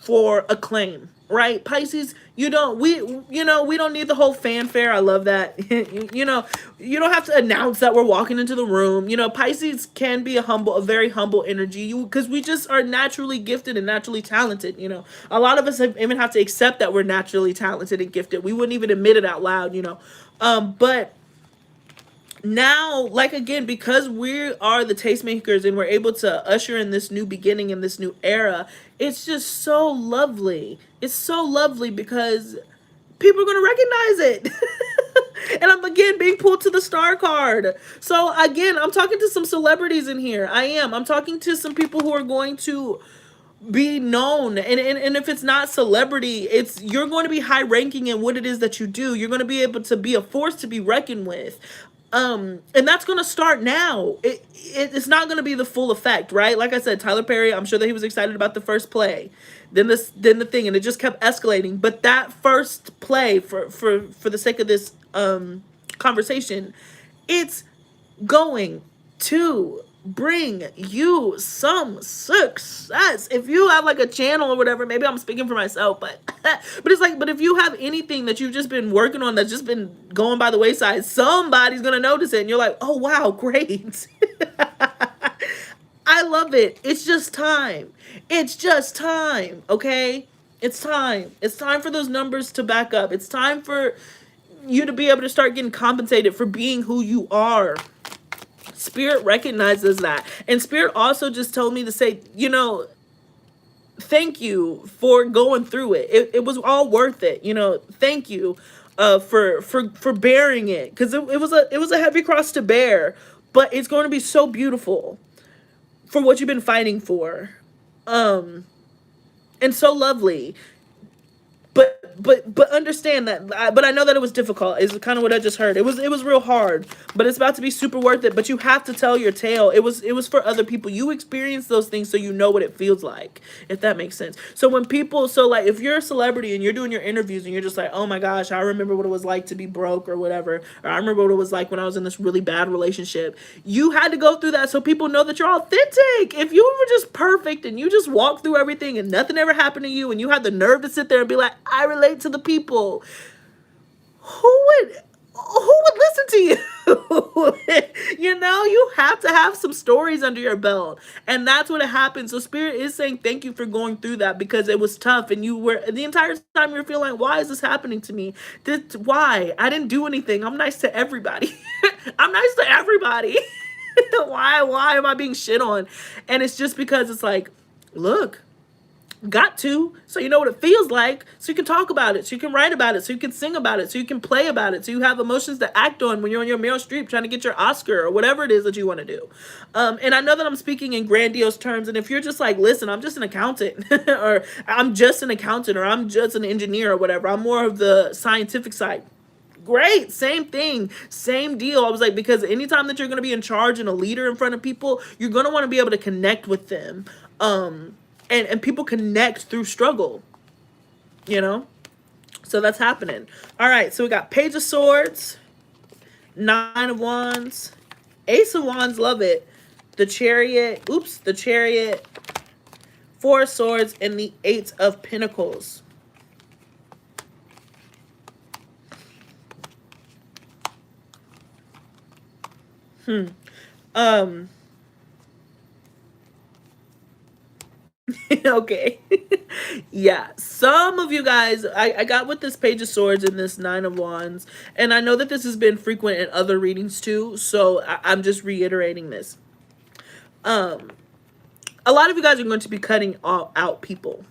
for acclaim, right? Pisces, we don't need the whole fanfare. I love that. You don't have to announce that we're walking into the room. Pisces can be a very humble energy, because we just are naturally gifted and naturally talented. A lot of us even have to accept that we're naturally talented and gifted. We wouldn't even admit it out loud. But now, like, again, because we are the tastemakers and we're able to usher in this new beginning in this new era, it's just so lovely. It's so lovely because people are going to recognize it. And I'm again being pulled to the star card. So again, I'm talking to some celebrities in here. I'm talking to some people who are going to be known, and if it's not celebrity, you're going to be high ranking in what it is that you do. You're going to be able to be a force to be reckoned with. And that's going to start now. It's not going to be the full effect, right? Like I said, Tyler Perry, I'm sure that he was excited about the first play, then the thing, and it just kept escalating. But that first play, for the sake of this conversation, it's going to bring you some success. If you have like a channel or whatever, maybe I'm speaking for myself, but but if you have anything that you've just been working on that's just been going by the wayside, somebody's gonna notice it, and you're like, oh wow, great. I love it. It's just time. It's just time. Okay, it's time. It's time for those numbers to back up. It's time for you to be able to start getting compensated for being who you are. Spirit recognizes that. And Spirit also just told me to say, thank you for going through it. It was all worth it. Thank you for bearing it. Because it was a heavy cross to bear. But it's going to be so beautiful for what you've been fighting for. And so lovely. But understand that. But I know that it was difficult. Is kind of what I just heard. It was real hard, but it's about to be super worth it. But you have to tell your tale. It was for other people. You experience those things, so you know what it feels like. If that makes sense. So like if you're a celebrity and you're doing your interviews and you're just like, oh my gosh, I remember what it was like to be broke or whatever, or I remember what it was like when I was in this really bad relationship. You had to go through that so people know that you're authentic. If you were just perfect and you just walked through everything and nothing ever happened to you, and you had the nerve to sit there and be like, I relate to the people, who would listen to you? You have to have some stories under your belt, and that's what happens. So Spirit is saying thank you for going through that, because it was tough, and you were the entire time you were feeling like, why is this happening to me? Why? I didn't do anything. I'm nice to everybody. I'm nice to everybody. Why am I being shit on? And it's just because it's like, look, got to, so you know what it feels like, so you can talk about it, so you can write about it, so you can sing about it, so you can play about it, so you have emotions to act on when you're on your Meryl Streep trying to get your Oscar or whatever it is that you want to do. And I know that I'm speaking in grandiose terms, and if you're just like, listen, I'm just an accountant or I'm just an accountant, or I'm just an engineer or whatever, I'm more of the scientific side, great, same thing, same deal. I was like, because anytime that you're going to be in charge and a leader in front of people, you're going to want to be able to connect with them. And people connect through struggle, so that's happening. All right, so we got Page of Swords, Nine of Wands, Ace of Wands, love it, the Chariot, oops, the Chariot, Four of Swords, and the Eight of Pentacles. Okay. Yeah, some of you guys, I got with this Page of Swords and this Nine of Wands, and I know that this has been frequent in other readings too, so I'm just reiterating this. A lot of you guys are going to be cutting out people,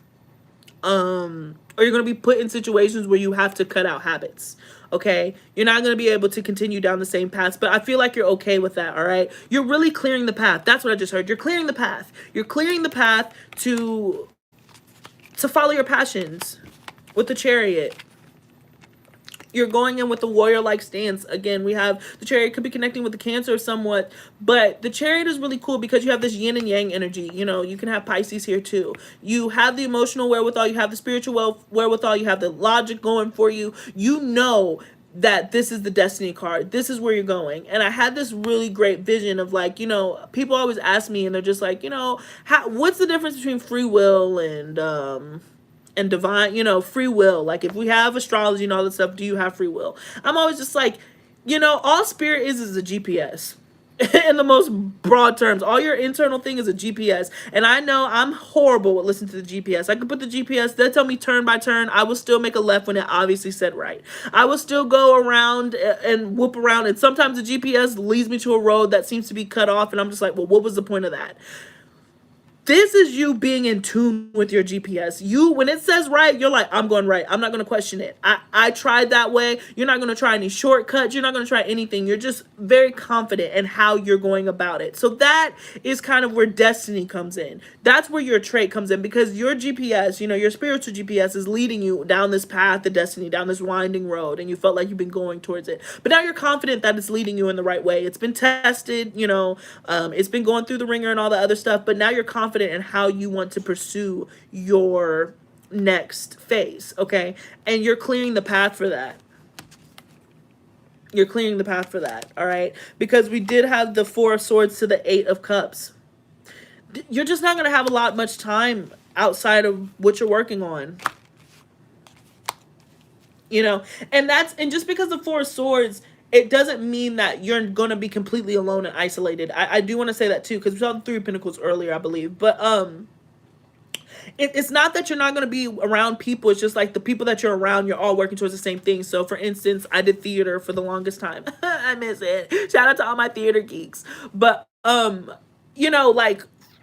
or you're going to be put in situations where you have to cut out habits. Okay, you're not going to be able to continue down the same path, but I feel like you're okay with that. All right, you're really clearing the path. That's what I just heard. You're clearing the path. You're clearing the path to follow your passions with the Chariot. You're going in with the warrior-like stance. Again, we have the Chariot could be connecting with the Cancer somewhat, but the Chariot is really cool because you have this yin and yang energy. You know, you can have Pisces here too. You have the emotional wherewithal, you have the spiritual wherewithal, you have the logic going for you. You know that this is the destiny card. This is where you're going. And I had this really great vision of, like, you know, people always ask me and they're just like, you know, what's the difference between free will and divine, you know, free will? Like, if we have astrology and all this stuff, do you have free will? I'm always just like, you know, all spirit is a GPS. In the most broad terms, all your internal thing is a GPS. And I know I'm horrible with listening to the GPS. I could put the GPS, they'll tell me turn by turn. I will still make a left when it obviously said right. I will still go around and whoop around. And sometimes the GPS leads me to a road that seems to be cut off. And I'm just like, well, what was the point of that? This is you being in tune with your GPS. You, when it says right, you're like, I'm going right. I'm not going to question it. I tried that way. You're not going to try any shortcuts. You're not going to try anything. You're just very confident in how you're going about it. So that is kind of where destiny comes in. That's where your trait comes in, because your GPS, you know, your spiritual GPS is leading you down this path of destiny, down this winding road, and you felt like you've been going towards it. But now you're confident that it's leading you in the right way. It's been tested, you know, it's been going through the ringer and all the other stuff, but now you're confident in how you want to pursue your next phase, okay? And you're clearing the path for that. You're clearing the path for that, all right? Because we did have the Four of Swords to the Eight of Cups. You're just not going to have much time outside of what you're working on. You know, and just because the Four of Swords, it doesn't mean that you're going to be completely alone and isolated. I do want to say that too, because we saw the Three of Pentacles earlier, I believe. But it's not that you're not going to be around people. It's just like the people that you're around, you're all working towards the same thing. So for instance, I did theater for the longest time. I miss it. Shout out to all my theater geeks. But you know, like,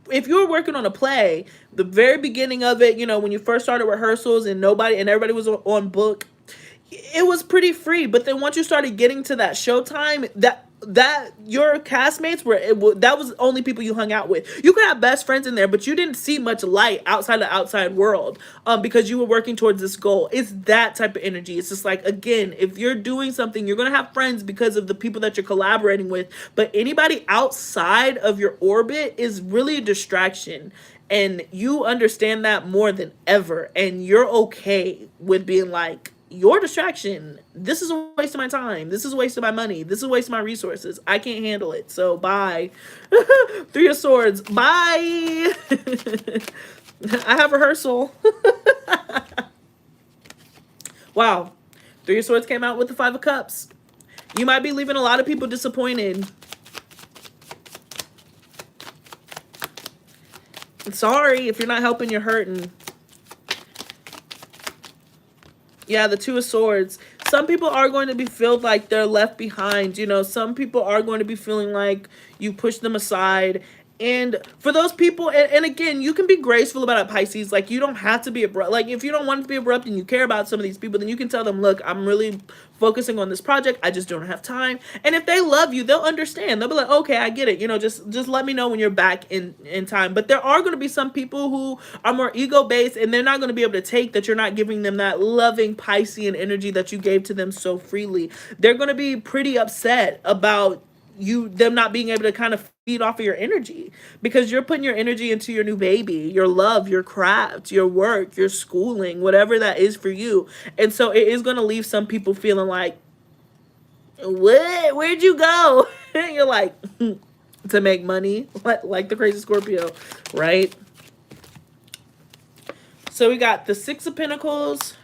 if you were working on a play, the very beginning of it, you know, when you first started rehearsals and everybody was on book, it was pretty free. But then once you started getting to that showtime, that your castmates that was only people you hung out with. You could have best friends in there, but you didn't see much light outside the outside world, because you were working towards this goal. It's that type of energy. It's just like, again, if you're doing something, you're gonna have friends because of the people that you're collaborating with, but anybody outside of your orbit is really a distraction. And you understand that more than ever, and you're okay with being like, your distraction, this is a waste of my time, this is a waste of my money, this is a waste of my resources, I can't handle it, so bye. Three of Swords, bye. I have rehearsal. Wow. Three of Swords came out with the Five of Cups. You might be leaving a lot of people disappointed. Sorry, if you're not helping, you're hurting. Yeah, the Two of Swords. Some people are going to be feel like they're left behind. You know, some people are going to be feeling like you push them aside. And for those people, and again, you can be graceful about it, Pisces. Like, you don't have to be abrupt. Like, if you don't want to be abrupt and you care about some of these people, then you can tell them, look, I'm really focusing on this project. I just don't have time. And if they love you, they'll understand. They'll be like, okay, I get it. You know, just let me know when you're back in time. But there are going to be some people who are more ego-based, and they're not going to be able to take that you're not giving them that loving Piscean energy that you gave to them so freely. They're going to be pretty upset about them not being able to kind of feed off of your energy, because you're putting your energy into your new baby, your love, your craft, your work, your schooling, whatever that is for you. And so it is going to leave some people feeling like, what? Where'd you go? And you're like, to make money, like the crazy Scorpio, right? So we got the Six of Pentacles,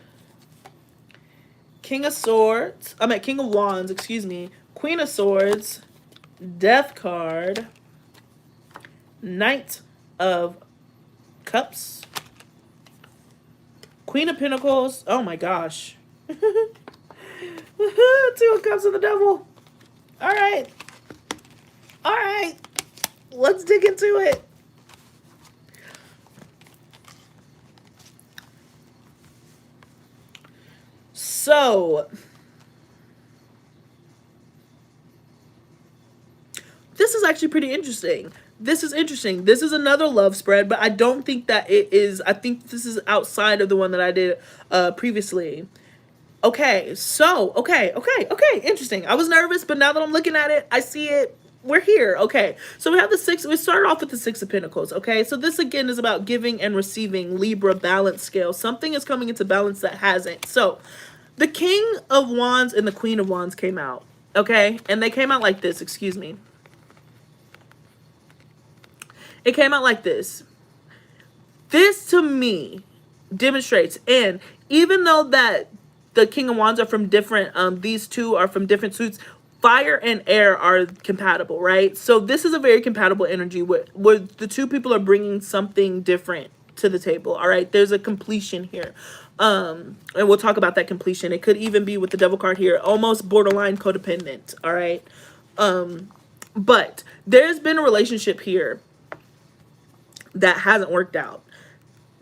King of Swords, King of Wands, excuse me, Queen of Swords, Death card, Knight of Cups, Queen of Pentacles, oh my gosh. Two of Cups and the Devil. All right. All right. Let's dig into it. So, this is actually pretty interesting. This is interesting. This is another love spread, but I don't think that it is. I think this is outside of the one that I did previously. Okay, so, okay, interesting. I was nervous, but now that I'm looking at it, I see it. We're here. Okay, so we have the six. We started off with the Six of Pentacles. Okay, so this again is about giving and receiving, Libra balance scale. Something is coming into balance that hasn't. So the King of Wands and the Queen of Wands came out. Okay, and they came out like this. Excuse me. It came out like this. This to me demonstrates, and even though that the King of Wands are from different, these two are from different suits, fire and air are compatible, right? So this is a very compatible energy where the two people are bringing something different to the table, all right? There's a completion here. And we'll talk about that completion. It could even be with the Devil card here, almost borderline codependent, all right? But there's been a relationship here that hasn't worked out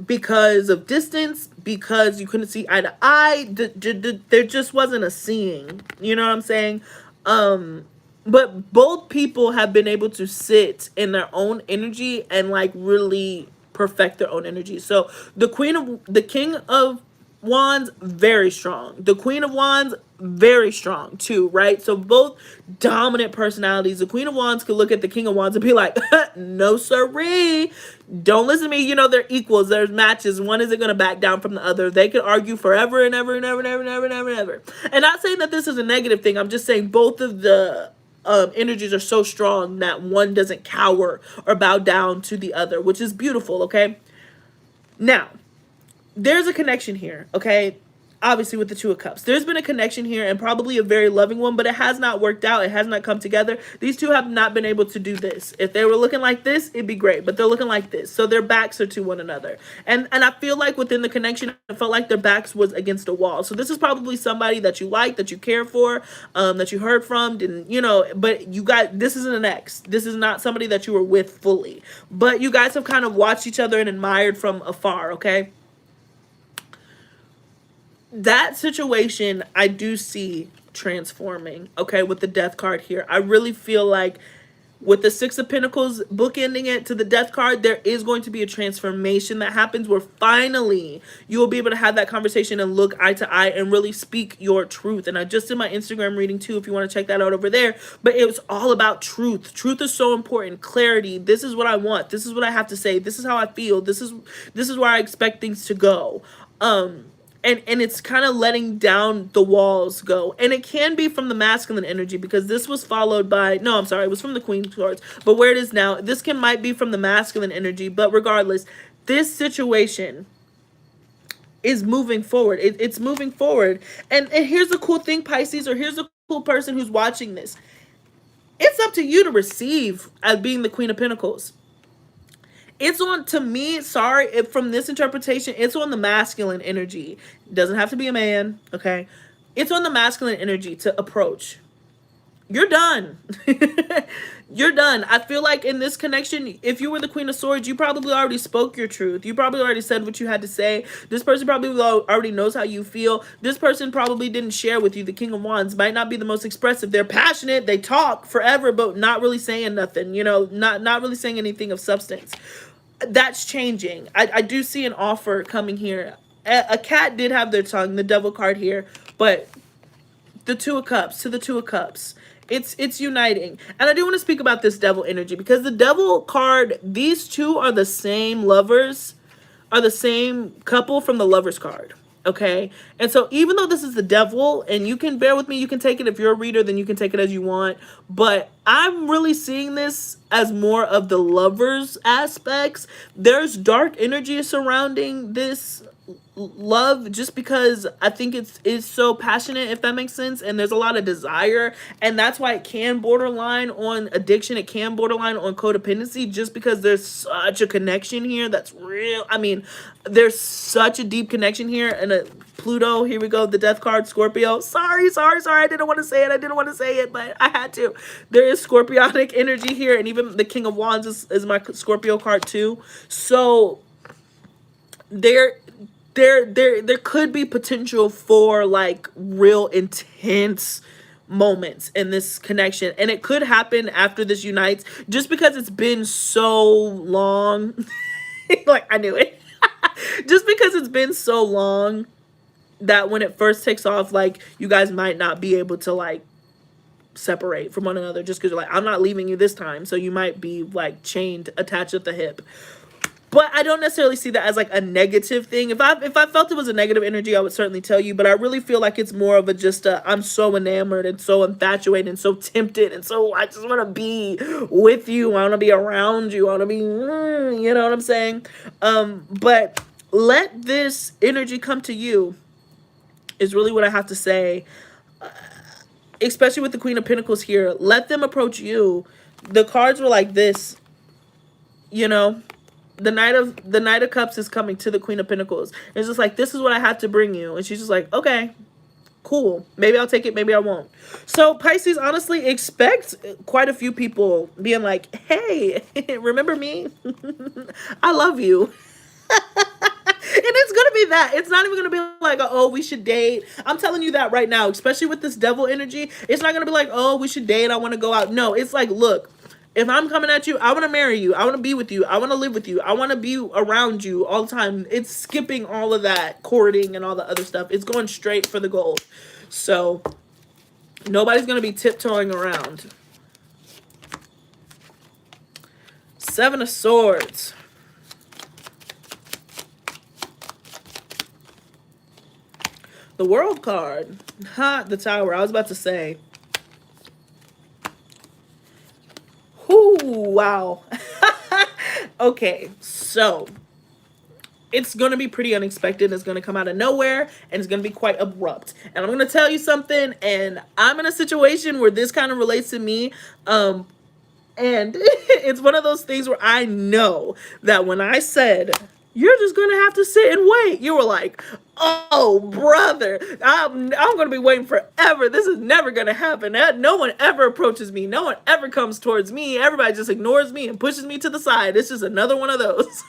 because of distance, because you couldn't see eye to eye. There just wasn't a seeing, you know what I'm saying? But both people have been able to sit in their own energy and like really perfect their own energy. So the King of Wands, very strong. The Queen of Wands, very strong too, right? So both dominant personalities. The Queen of Wands could look at the King of Wands and be like, no siree, don't listen to me. You know, they're equals. There's matches. One isn't going to back down from the other. They could argue forever and ever and ever and ever and ever and ever and ever. And not saying that this is a negative thing. I'm just saying both of the energies are so strong that one doesn't cower or bow down to the other, which is beautiful, okay? Now, there's a connection here, okay? Obviously with the Two of Cups. There's been a connection here and probably a very loving one, but it has not worked out. It has not come together. These two have not been able to do this. If they were looking like this, it'd be great, but they're looking like this. So their backs are to one another. And I feel like within the connection, it felt like their backs was against a wall. So this is probably somebody that you like, that you care for, that you heard from, and you know, but you guys, this isn't an ex. This is not somebody that you were with fully. But you guys have kind of watched each other and admired from afar, okay? That situation I do see transforming, okay, with the Death card here. I really feel like with the Six of Pentacles bookending it to the Death card, there is going to be a transformation that happens where finally you will be able to have that conversation and look eye to eye and really speak your truth. And I just did my Instagram reading too, if you want to check that out over there. But it was all about truth. Truth is so important. Clarity. This is what I want. This is what I have to say. This is how I feel. This is where I expect things to go. And it's kind of letting down the walls go. And it can be from the masculine energy because this was followed by, no, I'm sorry, it was from the Queen cards. But where it is now, this might be from the masculine energy. But regardless, this situation is moving forward. It's moving forward. And here's the cool thing, Pisces, or here's the cool person who's watching this. It's up to you to receive as being the Queen of Pentacles. It's on, to me, sorry, if from this interpretation, it's on the masculine energy. It doesn't have to be a man, okay? It's on the masculine energy to approach. You're done. You're done. I feel like in this connection, if you were the Queen of Swords, you probably already spoke your truth. You probably already said what you had to say. This person probably already knows how you feel. This person probably didn't share with you. The King of Wands might not be the most expressive. They're passionate. They talk forever, but not really saying nothing, you know, not really saying anything of substance. That's changing. I do see an offer coming here. A cat did have their tongue, the Devil card here, but the Two of Cups, to the Two of Cups. It's uniting. And I do want to speak about this Devil energy because the Devil card, these two are the same lovers, are the same couple from the Lovers card. Okay. And so even though this is the devil, and you can bear with me, you can take it, if you're a reader, then you can take it as you want. But I'm really seeing this as more of the lovers aspects. There's dark energy surrounding this love, just because I think it's so passionate, if that makes sense, and there's a lot of desire, and that's why it can borderline on addiction, it can borderline on codependency, just because there's such a connection here that's real. I mean, there's such a deep connection here. And a Pluto, here we go, the death card, Scorpio. Sorry, I didn't want to say it, but I had to. There is scorpionic energy here, and even the King of Wands is my Scorpio card too. So there could be potential for like real intense moments in this connection, and it could happen after this unites, just because it's been so long. Like, I knew it. Just because it's been so long that when it first takes off, like, you guys might not be able to like separate from one another, just because you're like, I'm not leaving you this time, so you might be like chained, attached at the hip. But I don't necessarily see that as like a negative thing. If I felt it was a negative energy, I would certainly tell you. But I really feel like it's more of a just I'm so enamored and so infatuated and so tempted, and so I just want to be with you. I want to be around you. I want to be, you know what I'm saying? But let this energy come to you is really what I have to say. Especially with the Queen of Pentacles here. Let them approach you. The cards were like this, you know. The Knight of Cups is coming to the Queen of Pentacles. It's just like, this is what I have to bring you. And she's just like, okay, cool. Maybe I'll take it, maybe I won't. So Pisces, honestly, expect quite a few people being like, hey, remember me? I love you. And it's going to be that. It's not even going to be like, oh, we should date. I'm telling you that right now, especially with this devil energy. It's not going to be like, oh, we should date. I want to go out. No, it's like, look. If I'm coming at you, I want to marry you. I want to be with you. I want to live with you. I want to be around you all the time. It's skipping all of that courting and all the other stuff. It's going straight for the gold. So nobody's going to be tiptoeing around. Seven of Swords. The World card. Ha, the Tower. I was about to say. Ooh, wow. Okay, so it's going to be pretty unexpected. It's going to come out of nowhere, and it's going to be quite abrupt. And I'm going to tell you something, and I'm in a situation where this kind of relates to me. And it's one of those things where I know that when I said, you're just going to have to sit and wait, you were like, oh, brother, I'm going to be waiting forever. This is never going to happen. No one ever approaches me. No one ever comes towards me. Everybody just ignores me and pushes me to the side. It's just another one of those.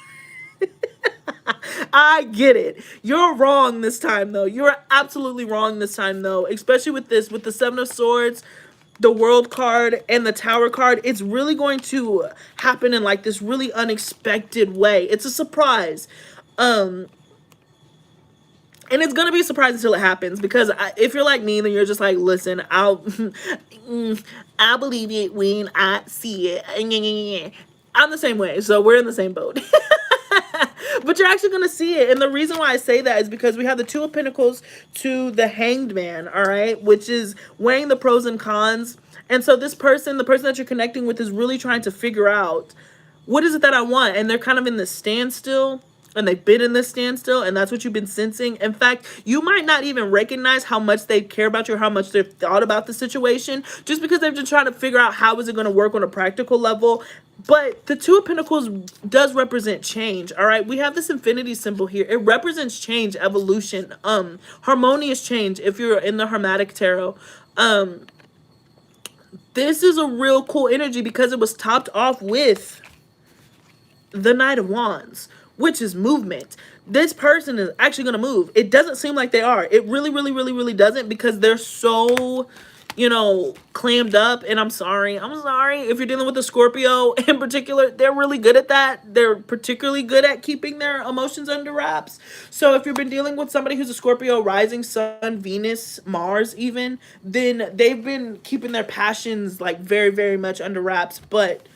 I get it. You're wrong this time, though. You're absolutely wrong this time, though, especially with this, with the Seven of Swords, the World card, and the Tower card. It's really going to happen in like this really unexpected way. It's a surprise. And it's going to be a surprise until it happens, because if you're like me, then you're just like, listen, I'll believe it when I see it. I'm the same way, so we're in the same boat. But you're actually going to see it. And the reason why I say that is because we have the Two of Pentacles to the Hanged Man, all right, which is weighing the pros and cons. And so this person, the person that you're connecting with, is really trying to figure out, what is it that I want? And they're kind of in this standstill, and they've been in this standstill, and that's what you've been sensing. In fact, you might not even recognize how much they care about you, or how much they've thought about the situation, just because they've been trying to figure out how is it going to work on a practical level. But the Two of Pentacles does represent change, all right? We have this infinity symbol here. It represents change, evolution, harmonious change if you're in the Hermetic Tarot. This is a real cool energy because it was topped off with the Knight of Wands, which is movement. This person is actually going to move. It doesn't seem like they are. It really, really, really, really doesn't, because they're so, you know, clammed up. And I'm sorry. If you're dealing with a Scorpio in particular, they're really good at that. They're particularly good at keeping their emotions under wraps. So if you've been dealing with somebody who's a Scorpio, rising sun, Venus, Mars even, then they've been keeping their passions like very, very much under wraps. But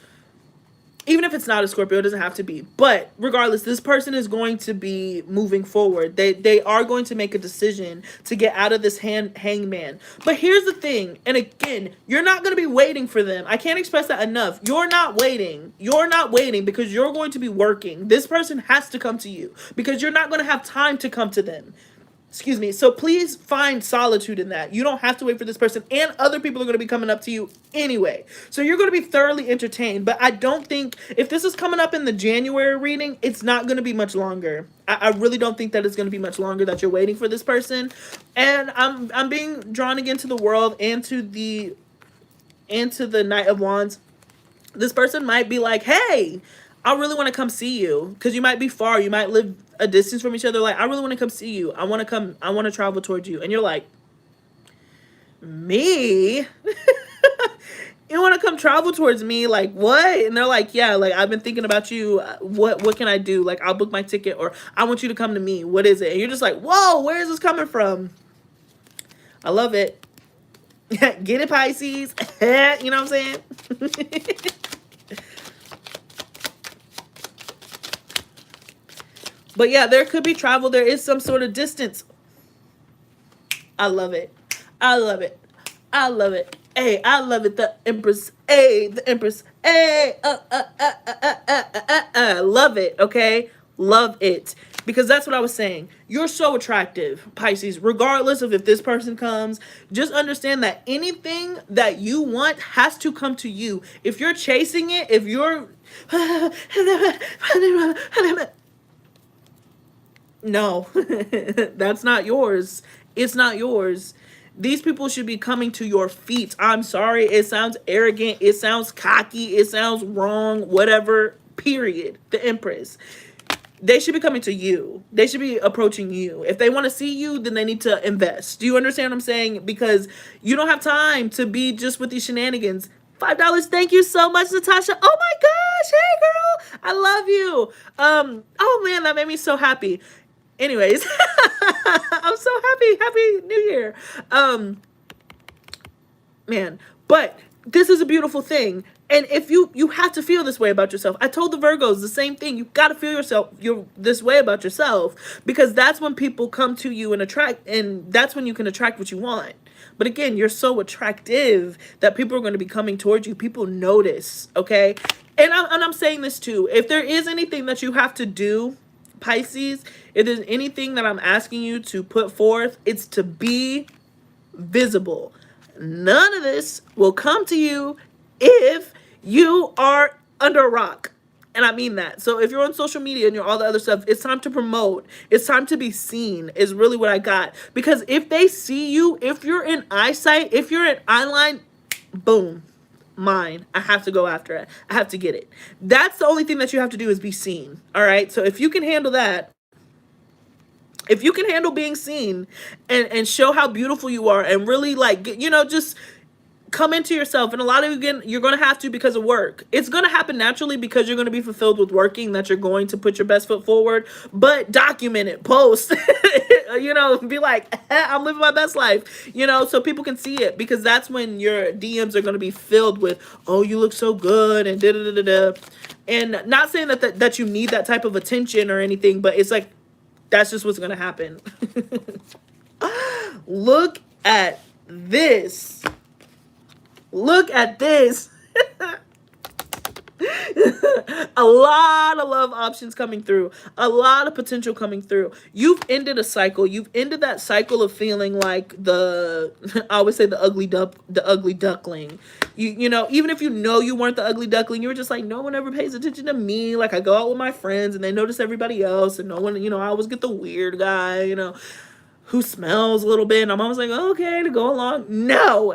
even if it's not a Scorpio, it doesn't have to be. But regardless, this person is going to be moving forward. They are going to make a decision to get out of this hangman. But here's the thing, and again, you're not going to be waiting for them. I can't express that enough. You're not waiting. You're not waiting because you're going to be working. This person has to come to you because you're not going to have time to come to them. Excuse me. So please find solitude in that. You don't have to wait for this person, and other people are going to be coming up to you anyway. So you're going to be thoroughly entertained. But I don't think, if this is coming up in the January reading, it's not going to be much longer. I really don't think that it's going to be much longer that you're waiting for this person. And I'm being drawn again to the World and to the Knight of Wands. This person might be like, hey, I really want to come see you, because you might be far. You might live a distance from each other. Like, I really want to come see you. I want to travel towards you. And you're like, me? You want to come travel towards me? Like, what? And they're like, yeah, like, I've been thinking about you. What can I do? Like, I'll book my ticket, or I want you to come to me. What is it? And you're just like, whoa, where is this coming from? I love it. Get it, Pisces. You know what I'm saying? But yeah, there could be travel. There is some sort of distance. I love it. I love it. I love it. Hey, I love it. The Empress. Hey, the Empress. Hey, love it. Okay, love it. Because that's what I was saying. You're so attractive, Pisces. Regardless of if this person comes, just understand that anything that you want has to come to you. If you're chasing it, if you're no, that's not yours. It's not yours. These people should be coming to your feet. I'm sorry. It sounds arrogant. It sounds cocky. It sounds wrong. Whatever. Period. The Empress. They should be coming to you. They should be approaching you. If they want to see you, then they need to invest. Do you understand what I'm saying? Because you don't have time to be just with these shenanigans. $5. Thank you so much, Natasha. Oh my gosh. Hey, girl. I love you. Oh man, that made me so happy. Anyways, I'm so happy. Happy New Year. Man, but this is a beautiful thing. And if you have to feel this way about yourself. I told the Virgos the same thing. You got to feel this way about yourself, because that's when people come to you and attract, and that's when you can attract what you want. But again, you're so attractive that people are going to be coming towards you. People notice, okay? And I'm saying this too. If there is anything that you have to do, Pisces, if there's anything that I'm asking you to put forth, it's to be visible. None of this will come to you if you are under a rock. And I mean that. So if you're on social media and you're all the other stuff, it's time to promote. It's time to be seen is really what I got. Because if they see you, if you're in eyesight, if you're in eyeline, boom. Mine. I have to go after it. I have to get it. That's the only thing that you have to do is be seen. All right. So if you can handle that, if you can handle being seen and show how beautiful you are and really like, just come into yourself. And a lot of, again, you're going to have to because of work. It's going to happen naturally because you're going to be fulfilled with working, that you're going to put your best foot forward, but document it, post, be like, I'm living my best life, so people can see it, because that's when your DMs are going to be filled with, oh, you look so good and da-da-da-da-da. And not saying that you need that type of attention or anything, but it's like, that's just what's going to happen. Look at this. Look at this. A lot of love options coming through. A lot of potential coming through. You've ended a cycle. You've ended that cycle of feeling like I always say the ugly duckling. Even if you weren't the ugly duckling, you were just like, no one ever pays attention to me. Like, I go out with my friends and they notice everybody else, and no one, I always get the weird guy, who smells a little bit, and I'm always like, okay, to go along. No.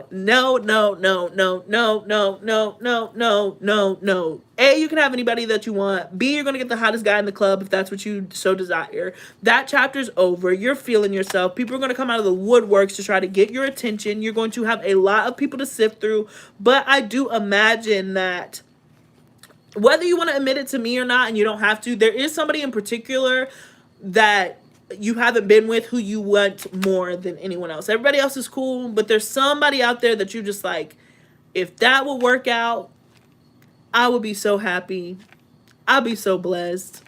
A, you can have anybody that you want. B, you're going to get the hottest guy in the club if that's what you so desire. That chapter's over. You're feeling yourself. People are going to come out of the woodworks to try to get your attention. You're going to have a lot of people to sift through. But I do imagine that whether you want to admit it to me or not, and you don't have to, there is somebody in particular that you haven't been with who you want more than anyone else. Everybody else is cool, but there's somebody out there that you just like, if that will work out, I would be so happy. I'd be so blessed.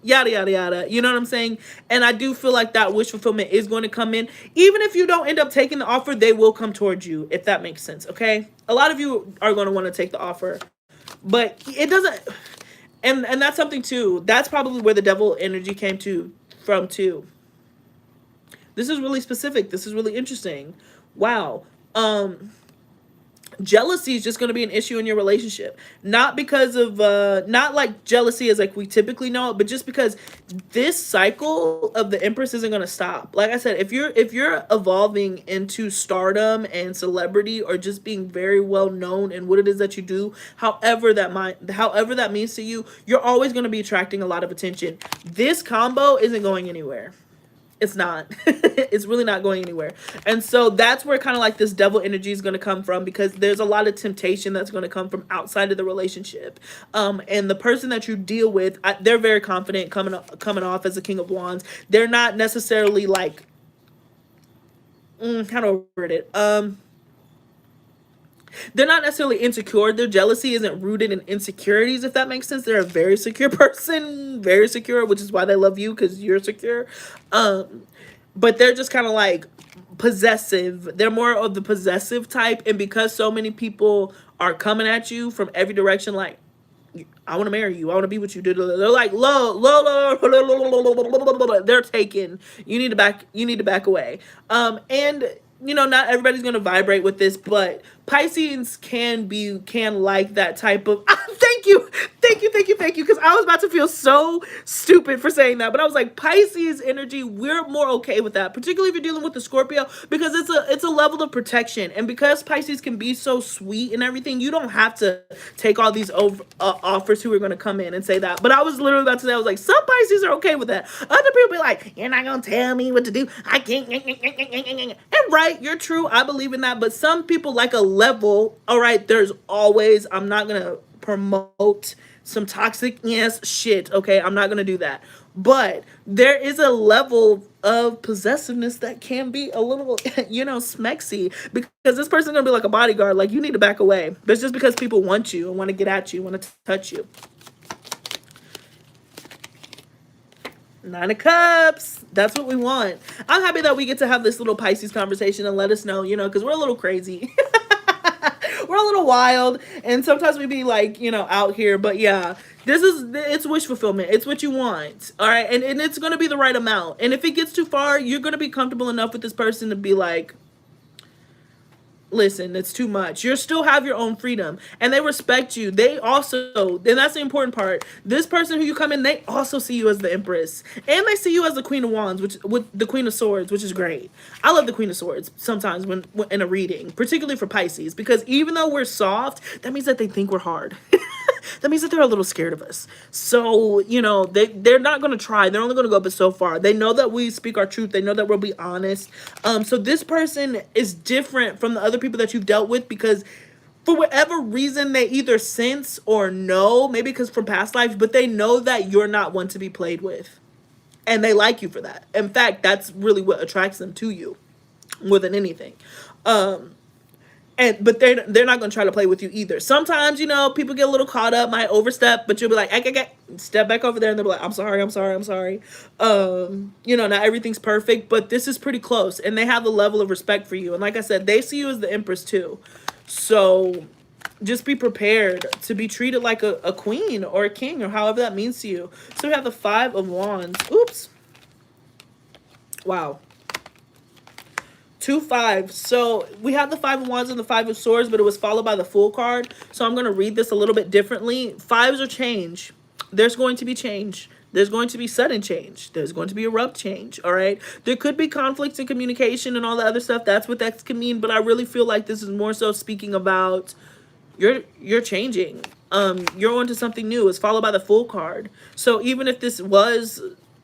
Yada, yada, yada. You know what I'm saying? And I do feel like that wish fulfillment is going to come in. Even if you don't end up taking the offer, they will come towards you, if that makes sense, okay? A lot of you are going to want to take the offer. But it doesn't... And that's something, too. That's probably where the devil energy came from, too. This is really specific. This is really interesting. Wow. Jealousy is just going to be an issue in your relationship, not because of not like jealousy as like we typically know it, but just because this cycle of the Empress isn't going to stop. Like I said, if you're evolving into stardom and celebrity, or just being very well known in what it is that you do, however that means to you, you're always going to be attracting a lot of attention. This combo isn't going anywhere. It's not. It's really not going anywhere. And so that's where kind of like this devil energy is going to come from, because there's a lot of temptation that's going to come from outside of the relationship. And the person that you deal with, they're very confident coming off as a King of Wands. They're not necessarily like, how do I word it? They're not necessarily insecure. Their jealousy isn't rooted in insecurities, if that makes sense. They're a very secure person, very secure, which is why they love you, because you're secure. But they're just kind of like possessive. They're more of the possessive type. And because so many people are coming at you from every direction, like, I want to marry you, I want to be with you, they're like, they're taken. You need to back away. And you know, not everybody's going to vibrate with this, but Pisces can like that type of, thank you, because I was about to feel so stupid for saying that, but I was like, Pisces energy, we're more okay with that, particularly if you're dealing with the Scorpio, because it's a level of protection, and because Pisces can be so sweet and everything, you don't have to take all these offers who are going to come in and say that. But I was literally about to say, I was like, some Pisces are okay with that. Other people be like, you're not going to tell me what to do, I can't, and right, you're true, I believe in that, but some people like a level. All right, there's always, I'm not gonna promote some toxic shit, okay, I'm not gonna do that, but there is a level of possessiveness that can be a little you know, smexy, because this person's gonna be like a bodyguard, like, you need to back away. But it's just because people want you and want to get at you, want to touch you. Nine of Cups. That's what we want. I'm happy that we get to have this little Pisces conversation and let us know, you know, because we're a little crazy. We're a little wild, and sometimes we be like, you know, out here. But yeah, it's wish fulfillment. It's what you want. All right. And it's going to be the right amount. And if it gets too far, you're going to be comfortable enough with this person to be like, listen, it's too much. You still have your own freedom, and they respect you. They also, and that's the important part, this person who you come in, they also see you as the Empress, and they see you as the Queen of Wands, which with the Queen of Swords, which is great. I love the Queen of Swords sometimes when in a reading, particularly for Pisces, because even though we're soft, that means that they think we're hard. That means that they're a little scared of us. So, you know, they're not going to try. They're only going to go but so far. They know that we speak our truth. They know that we'll be honest. So this person is different from the other people that you've dealt with, because for whatever reason, they either sense or know, maybe because from past lives, but they know that you're not one to be played with. And they like you for that. In fact, that's really what attracts them to you more than anything. But they're not going to try to play with you either. Sometimes, you know, people get a little caught up, might overstep, but you'll be like, I step back over there, and they'll be like, I'm sorry. You know, not everything's perfect, but this is pretty close, and they have the level of respect for you. And like I said, they see you as the Empress too. So just be prepared to be treated like a queen or a king, or however that means to you. So we have the Five of Wands. Oops. Wow. 2 5s. So we have the Five of Wands and the Five of Swords, but it was followed by the Fool card. So I'm going to read this a little bit differently. Fives are change. There's going to be change. There's going to be sudden change. There's going to be abrupt change. All right. There could be conflicts in communication and all the other stuff. That's what that can mean. But I really feel like this is more so speaking about you're changing. You're onto something new. It's followed by the Fool card. So even if this was,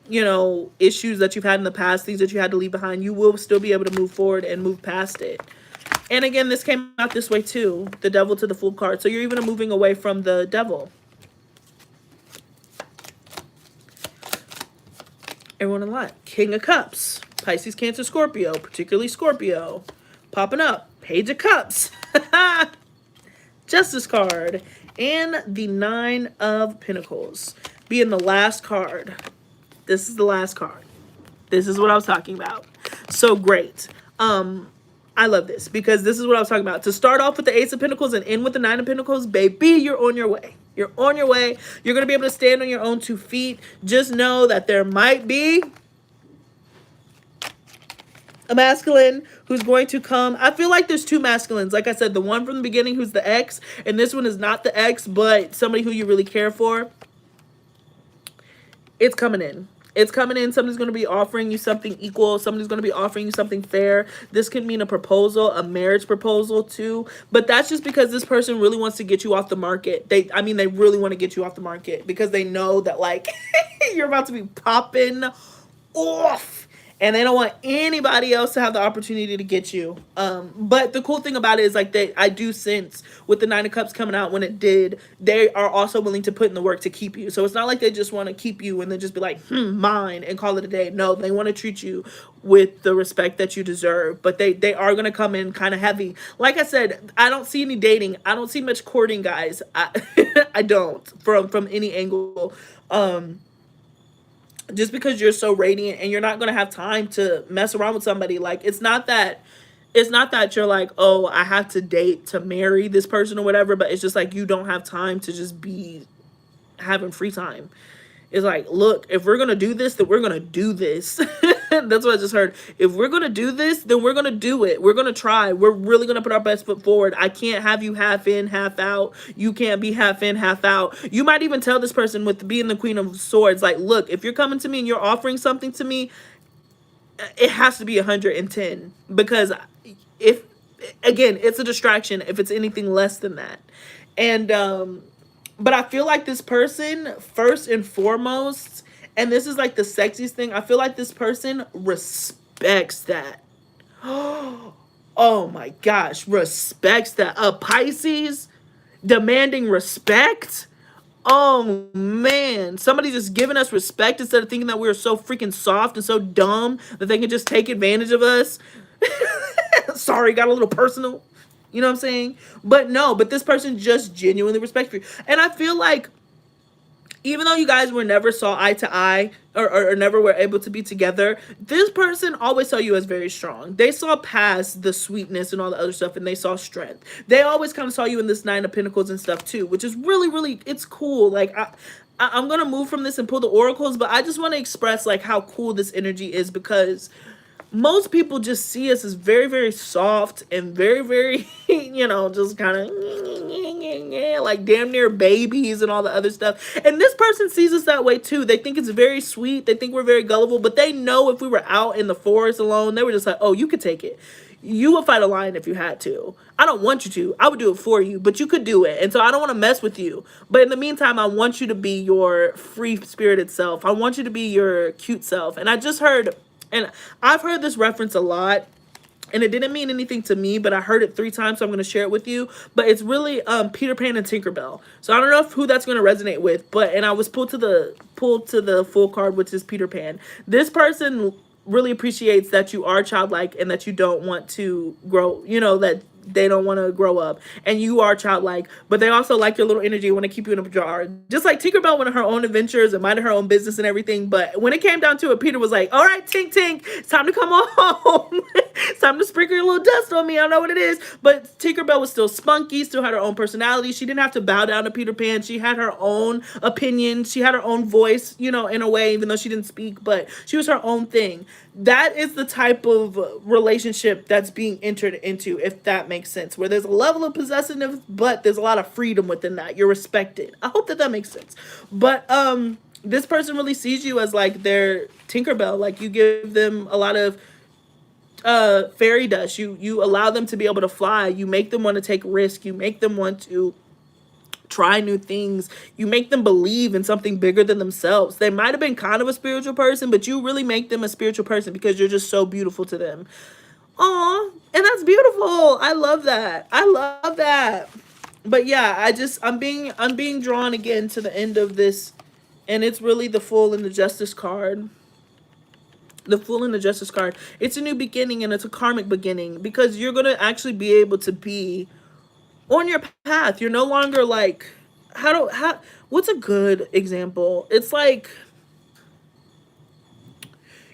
you know, issues that you've had in the past, things that you had to leave behind, you will still be able to move forward and move past it. And again, this came out this way too, the Devil to the Fool card. So you're even moving away from the devil. Everyone in line. King of Cups. Pisces, Cancer, Scorpio, particularly Scorpio. Popping up. Page of Cups. Justice card, and the Nine of Pentacles being the last card. This is the last card. This is what I was talking about. So great. I love this because this is what I was talking about. To start off with the Ace of Pentacles and end with the Nine of Pentacles, baby, you're on your way. You're on your way. You're going to be able to stand on your own 2 feet. Just know that there might be a masculine who's going to come. I feel like there's 2 masculines. Like I said, the one from the beginning who's the ex, and this one is not the ex, but somebody who you really care for. It's coming in. It's coming in. Somebody's going to be offering you something equal. Somebody's going to be offering you something fair. This could mean a proposal, a marriage proposal too. But that's just because this person really wants to get you off the market. They really want to get you off the market because they know that, like, you're about to be popping off. And they don't want anybody else to have the opportunity to get you. But the cool thing about it is, like, I do sense with the Nine of Cups coming out when it did, they are also willing to put in the work to keep you. So it's not like they just want to keep you and then just be like, mine, and call it a day. No, they want to treat you with the respect that you deserve. But they are going to come in kind of heavy. Like I said, I don't see any dating. I don't see much courting, guys. I don't from any angle. Just because you're so radiant and you're not going to have time to mess around with somebody. Like, it's not that you're like, oh, I have to date to marry this person or whatever, but it's just like you don't have time to just be having free time. It's like, look, if we're going to do this, then we're going to do this. That's what I just heard. If we're going to do this, then we're going to do it. We're going to try. We're really going to put our best foot forward. I can't have you half in, half out. You can't be half in, half out. You might even tell this person with being the Queen of Swords, like, look, if you're coming to me and you're offering something to me, it has to be 110. Because if, again, it's a distraction if it's anything less than that. And, but I feel like this person, first and foremost, and this is like the sexiest thing, I feel like this person respects that. Oh my gosh, respects that. A Pisces demanding respect? Oh man, somebody just giving us respect instead of thinking that we're so freaking soft and so dumb that they can just take advantage of us. Sorry, got a little personal. You know what I'm saying? But no, but this person just genuinely respects you. And I feel like even though you guys were never saw eye to eye or never were able to be together, this person always saw you as very strong. They saw past the sweetness and all the other stuff, and they saw strength. They always kind of saw you in this Nine of Pentacles and stuff too, which is really, really, it's cool. Like, I'm going to move from this and pull the oracles, but I just want to express like how cool this energy is, because most people just see us as very, very soft and very, very, you know, just kind of like damn near babies and all the other stuff. And this person sees us that way too. They think it's very sweet. They think we're very gullible, but they know if we were out in the forest alone, they were just like, oh, you could take it. You would fight a lion if you had to. I don't want you to. I would do it for you, but you could do it. And so I don't want to mess with you. But in the meantime, I want you to be your free-spirited self. I want you to be your cute self. And I just heard... And I've heard this reference a lot, and it didn't mean anything to me, but I heard it 3 times, so I'm going to share it with you. But it's really Peter Pan and Tinkerbell. So I don't know who that's going to resonate with, and I was pulled to the full card, which is Peter Pan. This person really appreciates that you are childlike and that you don't want to grow, you know, that they don't want to grow up, and you are childlike, but they also like your little energy, want to keep you in a jar. Just like Tinkerbell went on her own adventures and minded her own business and everything, but when it came down to it, Peter was like, all right, Tink Tink, it's time to come on home. It's time to sprinkle your little dust on me. I don't know what it is. But Tinkerbell was still spunky, still had her own personality. She didn't have to bow down to Peter Pan. She had her own opinion. She had her own voice, you know, in a way, even though she didn't speak, but she was her own thing. That is the type of relationship that's being entered into, if that makes sense, where there's a level of possessiveness, but there's a lot of freedom within that. You're respected. I hope that that makes sense. But this person really sees you as like their Tinkerbell. Like, you give them a lot of fairy dust. You allow them to be able to fly. You make them want to take risk. You make them want to try new things. You make them believe in something bigger than themselves. They might have been kind of a spiritual person, but you really make them a spiritual person because you're just so beautiful to them. Aw, and that's beautiful. I love that. I love that. But yeah, I'm being drawn again to the end of this, and it's really the Fool and the Justice card. The Fool and the Justice card. It's a new beginning, and it's a karmic beginning, because you're going to actually be able to be on your path. You're no longer like, what's a good example? It's like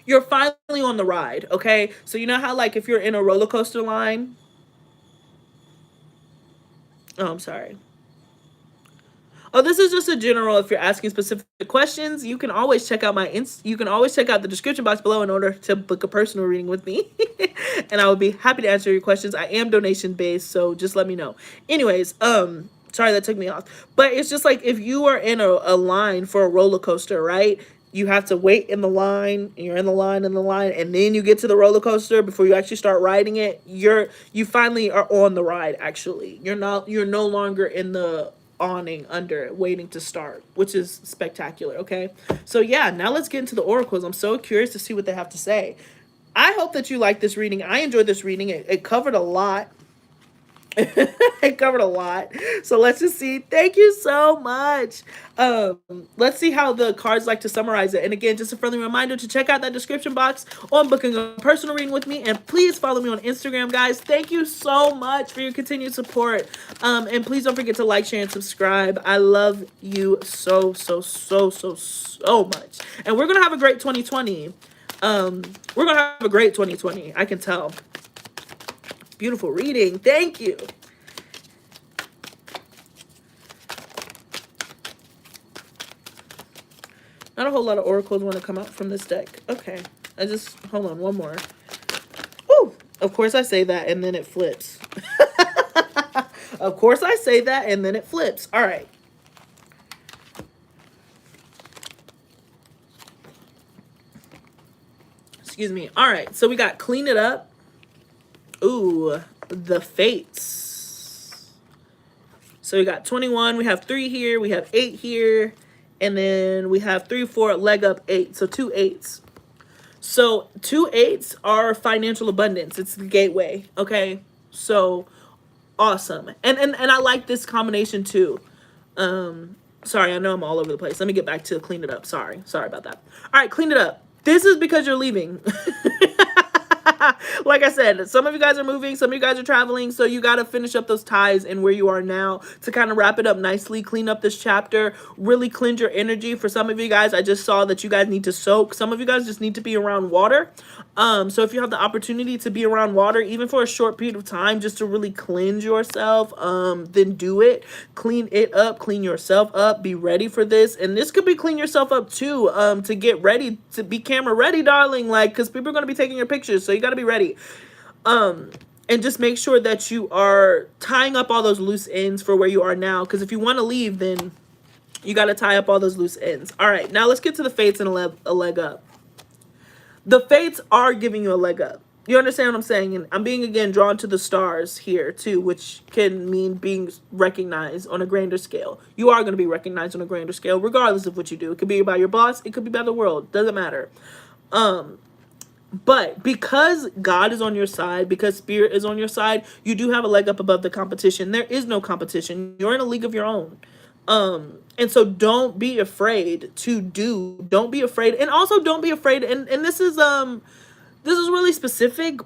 you're finally on the ride, okay? So you know how like if you're in a roller coaster line, oh, I'm sorry. Oh, this is just a general. If you're asking specific questions, you can always check out you can always check out the description box below in order to book a personal reading with me. And I would be happy to answer your questions. I am donation based, so just let me know. Anyways, sorry that took me off. But it's just like if you are in a line for a roller coaster, right? You have to wait in the line, and you're in the line, and then you get to the roller coaster before you actually start riding it. You finally are on the ride. Actually, you're no longer in the awning under it waiting to start, which is spectacular. Okay, so yeah, now let's get into the oracles. I'm so curious to see what they have to say. I hope that you like this reading. I enjoyed this reading. It covered a lot. It covered a lot. So let's just see. Thank you so much. Let's see how the cards like to summarize it. And again, just a friendly reminder to check out that description box on booking a personal reading with me. And please follow me on Instagram, guys. Thank you so much for your continued support. And please don't forget to like, share, and subscribe. I love you so, so, so, so, so much. And we're going to have a great 2020. We're going to have a great 2020. I can tell. Beautiful reading. Thank you. Not a whole lot of oracles want to come out from this deck. Okay. Hold on, one more. Woo! Of course I say that and then it flips. Of course I say that and then it flips. All right. Excuse me. All right. So we got clean it up. Ooh, the fates. So we got 21. We have 3 here. We have 8 here. And then we have 3, 4, leg up 8. So 2 8s. So 2 8s are financial abundance. It's the gateway. Okay. So awesome. And I like this combination too. Sorry, I know I'm all over the place. Let me get back to clean it up. Sorry about that. All right, clean it up. This is because you're leaving. Like I said, some of you guys are moving, some of you guys are traveling, so you got to finish up those ties and where you are now to kind of wrap it up nicely, clean up this chapter, really cleanse your energy. For some of you guys, I just saw that you guys need to soak. Some of you guys just need to be around water. So if you have the opportunity to be around water, even for a short period of time, just to really cleanse yourself, then do it. Clean it up, clean yourself up, be ready for this. And this could be clean yourself up too, to get ready, to be camera ready, darling, like, because people are going to be taking your pictures, so you got to be ready. And just make sure that you are tying up all those loose ends for where you are now, because if you want to leave, then you got to tie up all those loose ends. All right, now let's get to the fates and a leg up. The fates are giving you a leg up. You understand what I'm saying? And I'm being, again, drawn to the stars here, too, which can mean being recognized on a grander scale. You are going to be recognized on a grander scale, regardless of what you do. It could be by your boss. It could be by the world. Doesn't matter. But because God is on your side, because Spirit is on your side, you do have a leg up above the competition. There is no competition. You're in a league of your own. And so don't be afraid to do. Don't be afraid. And also don't be afraid. And this is really specific.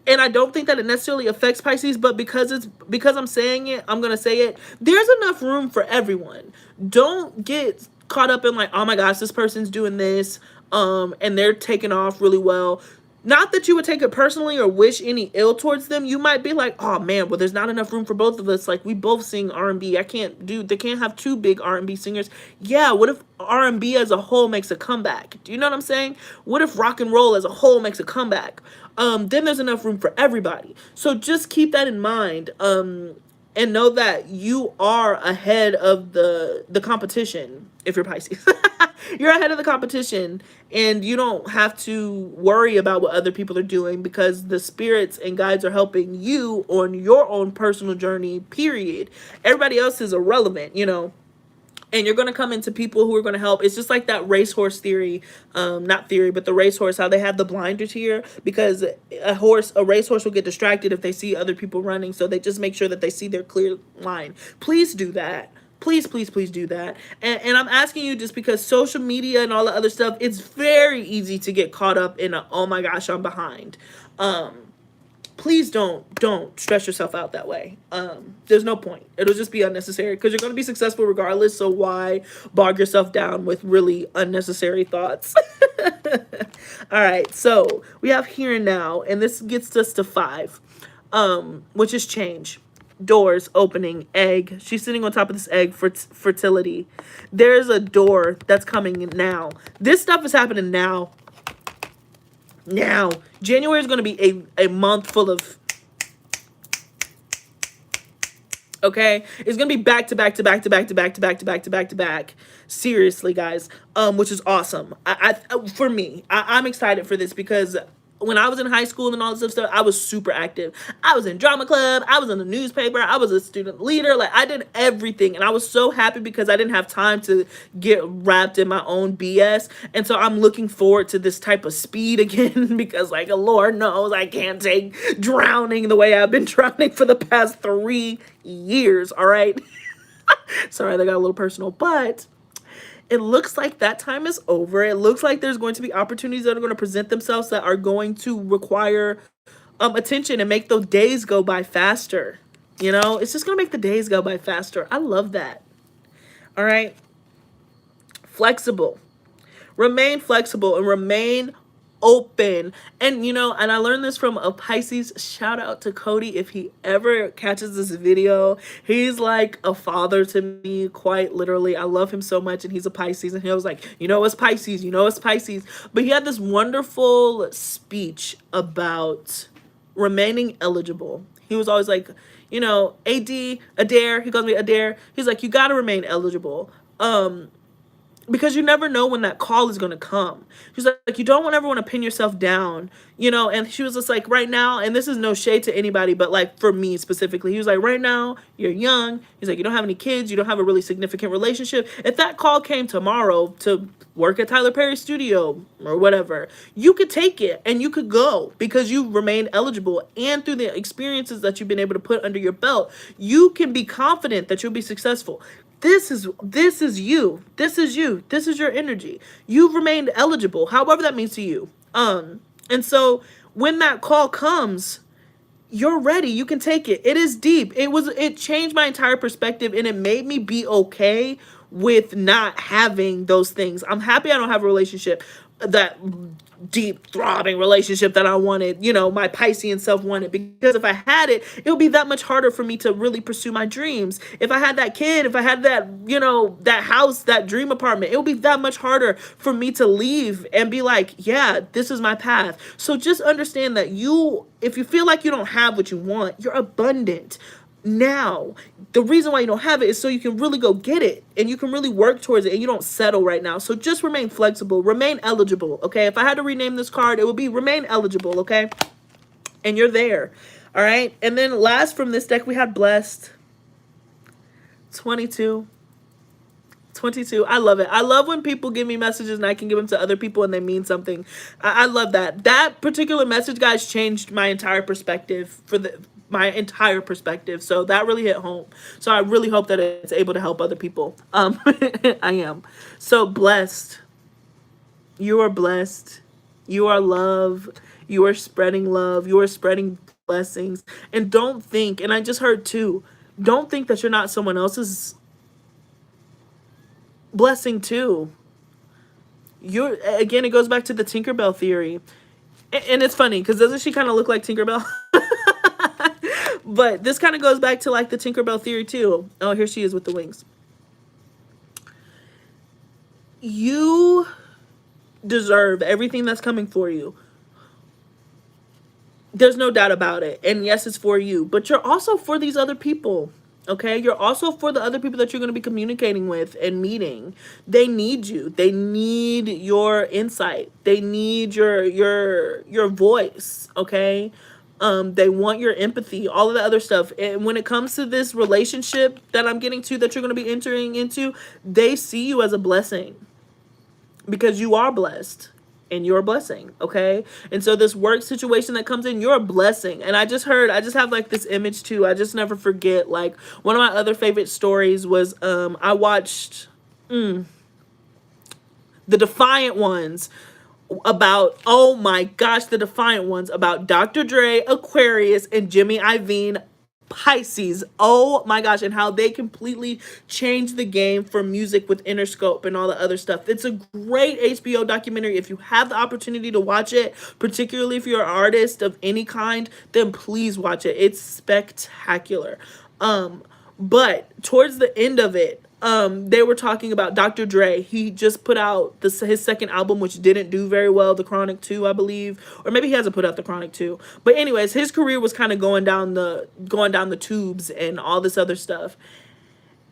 And I don't think that it necessarily affects Pisces, but because I'm saying it, I'm going to say it. There's enough room for everyone. Don't get caught up in like, oh my gosh, this person's doing this. And they're taking off really well. Not that you would take it personally or wish any ill towards them. You might be like, oh man, well, there's not enough room for both of us. Like, we both sing R&B. They can't have 2 big R&B singers. Yeah, what if R&B as a whole makes a comeback? Do you know what I'm saying? What if rock and roll as a whole makes a comeback? Then there's enough room for everybody. So just keep that in mind. And know that you are ahead of the competition if you're Pisces. You're ahead of the competition, and you don't have to worry about what other people are doing, because the spirits and guides are helping you on your own personal journey, period. Everybody else is irrelevant, you know. And you're going to come into people who are going to help. It's just like that racehorse theory, not theory, but the racehorse, how they have the blinders here, because a racehorse will get distracted if they see other people running. So they just make sure that they see their clear line. Please do that. Please, please, please do that. And I'm asking you just because social media and all the other stuff, it's very easy to get caught up in a, oh my gosh, I'm behind. please don't stress yourself out that way. There's no point. It'll just be unnecessary because you're going to be successful regardless. So why bog yourself down with really unnecessary thoughts? All right, so we have here and now, and this gets us to 5, which is change. Doors opening, egg. She's sitting on top of this egg for fertility. There's a door that's coming now. This stuff is happening now. Now, January is going to be a month full of, okay, it's going to be back to back to back to back to back to back to back to back to back. Seriously, guys, which is awesome. For me, I'm excited for this because when I was in high school and all this stuff, I was super active. I was in drama club. I was in the newspaper. I was a student leader. Like, I did everything. And I was so happy because I didn't have time to get wrapped in my own BS. And so I'm looking forward to this type of speed again because, like, Lord knows I can't take drowning the way I've been drowning for the past 3 years. All right. Sorry, that got a little personal, but it looks like that time is over. It looks like there's going to be opportunities that are going to present themselves that are going to require attention and make those days go by faster. You know, it's just going to make the days go by faster. I love that. All right. Flexible. Remain flexible and remain open. And, you know, and I learned this from a Pisces. Shout out to Cody if he ever catches this video. He's like a father to me, quite literally. I love him so much, and he's a Pisces, and he was like, you know, it's Pisces, you know, it's Pisces. But he had this wonderful speech about remaining eligible. He was always like, you know, Adair, he calls me Adair. He's like, you got to remain eligible. Because you never know when that call is going to come. She's like, you don't ever want to pin yourself down, you know? And she was just like, right now, and this is no shade to anybody, but like for me specifically, he was like, right now, you're young. He's like, you don't have any kids. You don't have a really significant relationship. If that call came tomorrow to work at Tyler Perry's studio or whatever, you could take it and you could go because you remained eligible. And through the experiences that you've been able to put under your belt, you can be confident that you'll be successful. This is you. This is you. This is your energy. You've remained eligible, however that means to you. And so when that call comes, you're ready. You can take it. It is deep. It changed my entire perspective, and it made me be okay with not having those things. I'm happy I don't have a relationship, that deep throbbing relationship that I wanted, you know, my Piscean self wanted, because if I had it, it would be that much harder for me to really pursue my dreams. If I had that kid, if I had that, you know, that house, that dream apartment, it would be that much harder for me to leave and be like, yeah, this is my path. So just understand that if you feel like you don't have what you want, you're abundant. Now, the reason why you don't have it is so you can really go get it and you can really work towards it and you don't settle right now. So just remain flexible, remain eligible, okay? If I had to rename this card, it would be remain eligible, okay? And you're there, all right? And then last from this deck, we had blessed. 22. I love it. I love when people give me messages and I can give them to other people and they mean something. I love that. That particular message, guys, changed my entire perspective so that really hit home. So I really hope that it's able to help other people. I am so blessed. You are blessed. You are love. You are spreading love. You are spreading blessings. And don't think, and I just heard too, don't think that you're not someone else's blessing too. Again, it goes back to the Tinkerbell theory. And it's funny because doesn't she kind of look like Tinkerbell? But this kind of goes back to like the Tinkerbell theory too. Oh, here she is with the wings. You deserve everything that's coming for you. There's no doubt about it. And yes, it's for you, but you're also for these other people. Okay, you're also for the other people that you're going to be communicating with and meeting. They need you. They need your insight. They need your voice. Okay, they want your empathy, all of the other stuff. And when it comes to this relationship that I'm getting to, that you're going to be entering into, they see you as a blessing because you are blessed. And you're a blessing, okay? And so this work situation that comes in, you're a blessing. And I just have like this image too. I just never forget, like one of my other favorite stories was I watched The Defiant Ones about, oh my gosh, the Defiant Ones, about Dr. Dre, Aquarius, and Jimmy Iovine, Pisces. Oh my gosh, and how they completely changed the game for music with Interscope and all the other stuff. It's a great HBO documentary. If you have the opportunity to watch it, particularly if you're an artist of any kind, then please watch it. It's spectacular. But towards the end of it, they were talking about Dr. Dre. He just put out his second album, which didn't do very well, The Chronic 2, I believe, or maybe he hasn't put out The Chronic 2. But anyways, his career was kind of going down the tubes and all this other stuff.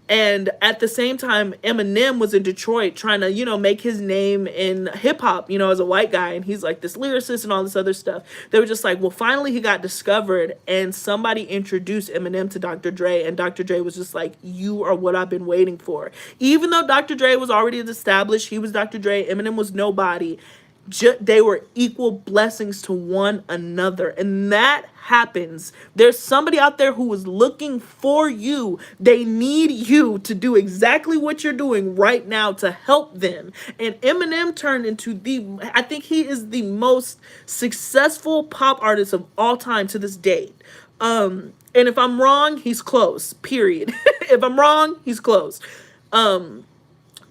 And at the same time, Eminem was in Detroit trying to, make his name in hip hop, as a white guy. And he's like this lyricist and all this other stuff. They were just like, well, finally he got discovered and somebody introduced Eminem to Dr. Dre. And Dr. Dre was just like, you are what I've been waiting for. Even though Dr. Dre was already established, he was Dr. Dre, Eminem was nobody. They were equal blessings to one another, and that happens. There's somebody out there who is looking for you. They need you to do exactly what you're doing right now to help them. And Eminem turned into I think he is the most successful pop artist of all time to this date. And if I'm wrong, he's close, period. If I'm wrong, he's close.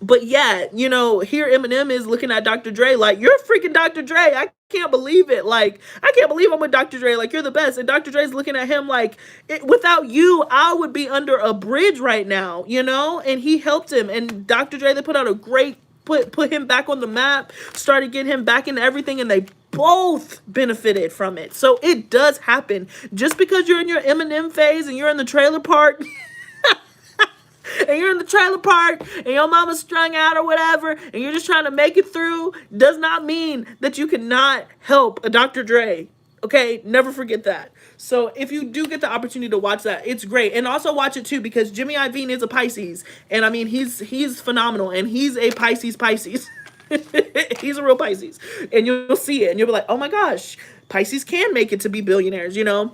But yeah, here Eminem is looking at Dr. Dre like, you're freaking Dr. Dre. I can't believe it. Like, I can't believe I'm with Dr. Dre. Like, you're the best. And Dr. Dre's looking at him like, without you, I would be under a bridge right now, And he helped him. And Dr. Dre, they put out a great, put him back on the map, started getting him back into everything, and they both benefited from it. So it does happen. Just because you're in your Eminem phase and you're in the trailer park... and you're in the trailer park and your mama's strung out or whatever and you're just trying to make it through, does not mean that you cannot help a Dr. Dre. Okay, never forget that. So if you do get the opportunity to watch that, it's great. And also watch it too, because Jimmy Iovine is a Pisces, and I mean he's phenomenal, and he's a Pisces. He's a real Pisces, and you'll see it and you'll be like, oh my gosh, Pisces can make it to be billionaires, and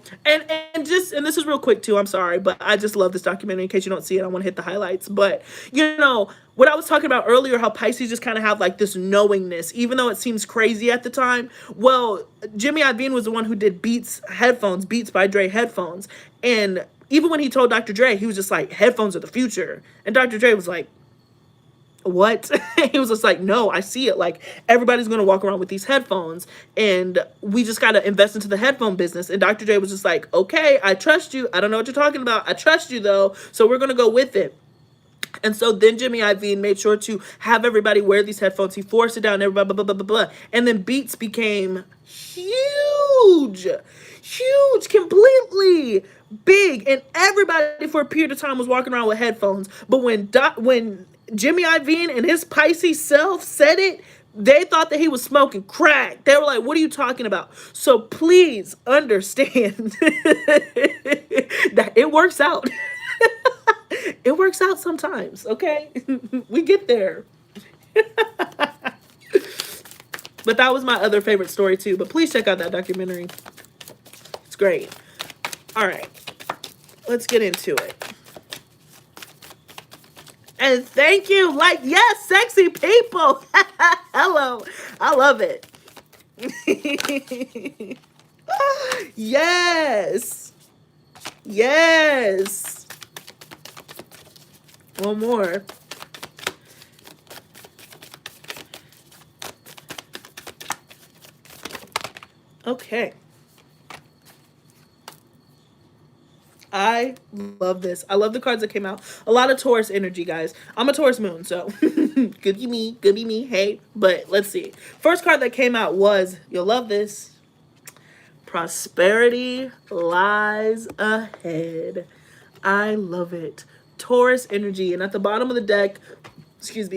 this is real quick too, I'm sorry, but I just love this documentary. In case you don't see it, I want to hit the highlights. But what I was talking about earlier, how Pisces just kind of have like this knowingness, even though it seems crazy at the time. Well, Jimmy Iovine was the one who did Beats by Dre headphones, and even when he told Dr. Dre, he was just like, headphones are the future, and Dr. Dre was like, what? He was just like, no, I see it. Like, everybody's going to walk around with these headphones, and we just got to invest into the headphone business. And Dr. Dre was just like, okay, I trust you. I don't know what you're talking about. I trust you though. So we're going to go with it. And so then Jimmy Iovine made sure to have everybody wear these headphones. He forced it down, everybody, blah, blah, blah, blah, blah. And then Beats became huge, completely big. And everybody for a period of time was walking around with headphones. But when Jimmy Iovine and his Pisces self said it, they thought that he was smoking crack. They were like, what are you talking about? So please understand that it works out. It works out sometimes, okay? We get there. But that was my other favorite story too. But please check out that documentary. It's great. All right. Let's get into it. And thank you. Like, yes, sexy people. Hello. I love it. Yes. Yes. One more. Okay. I love this. I love the cards that came out. A lot of Taurus energy, guys. I'm a Taurus moon, so could be me, hey. But let's see. First card that came out was, you'll love this, prosperity lies ahead. I love it. Taurus energy. And at the bottom of the deck,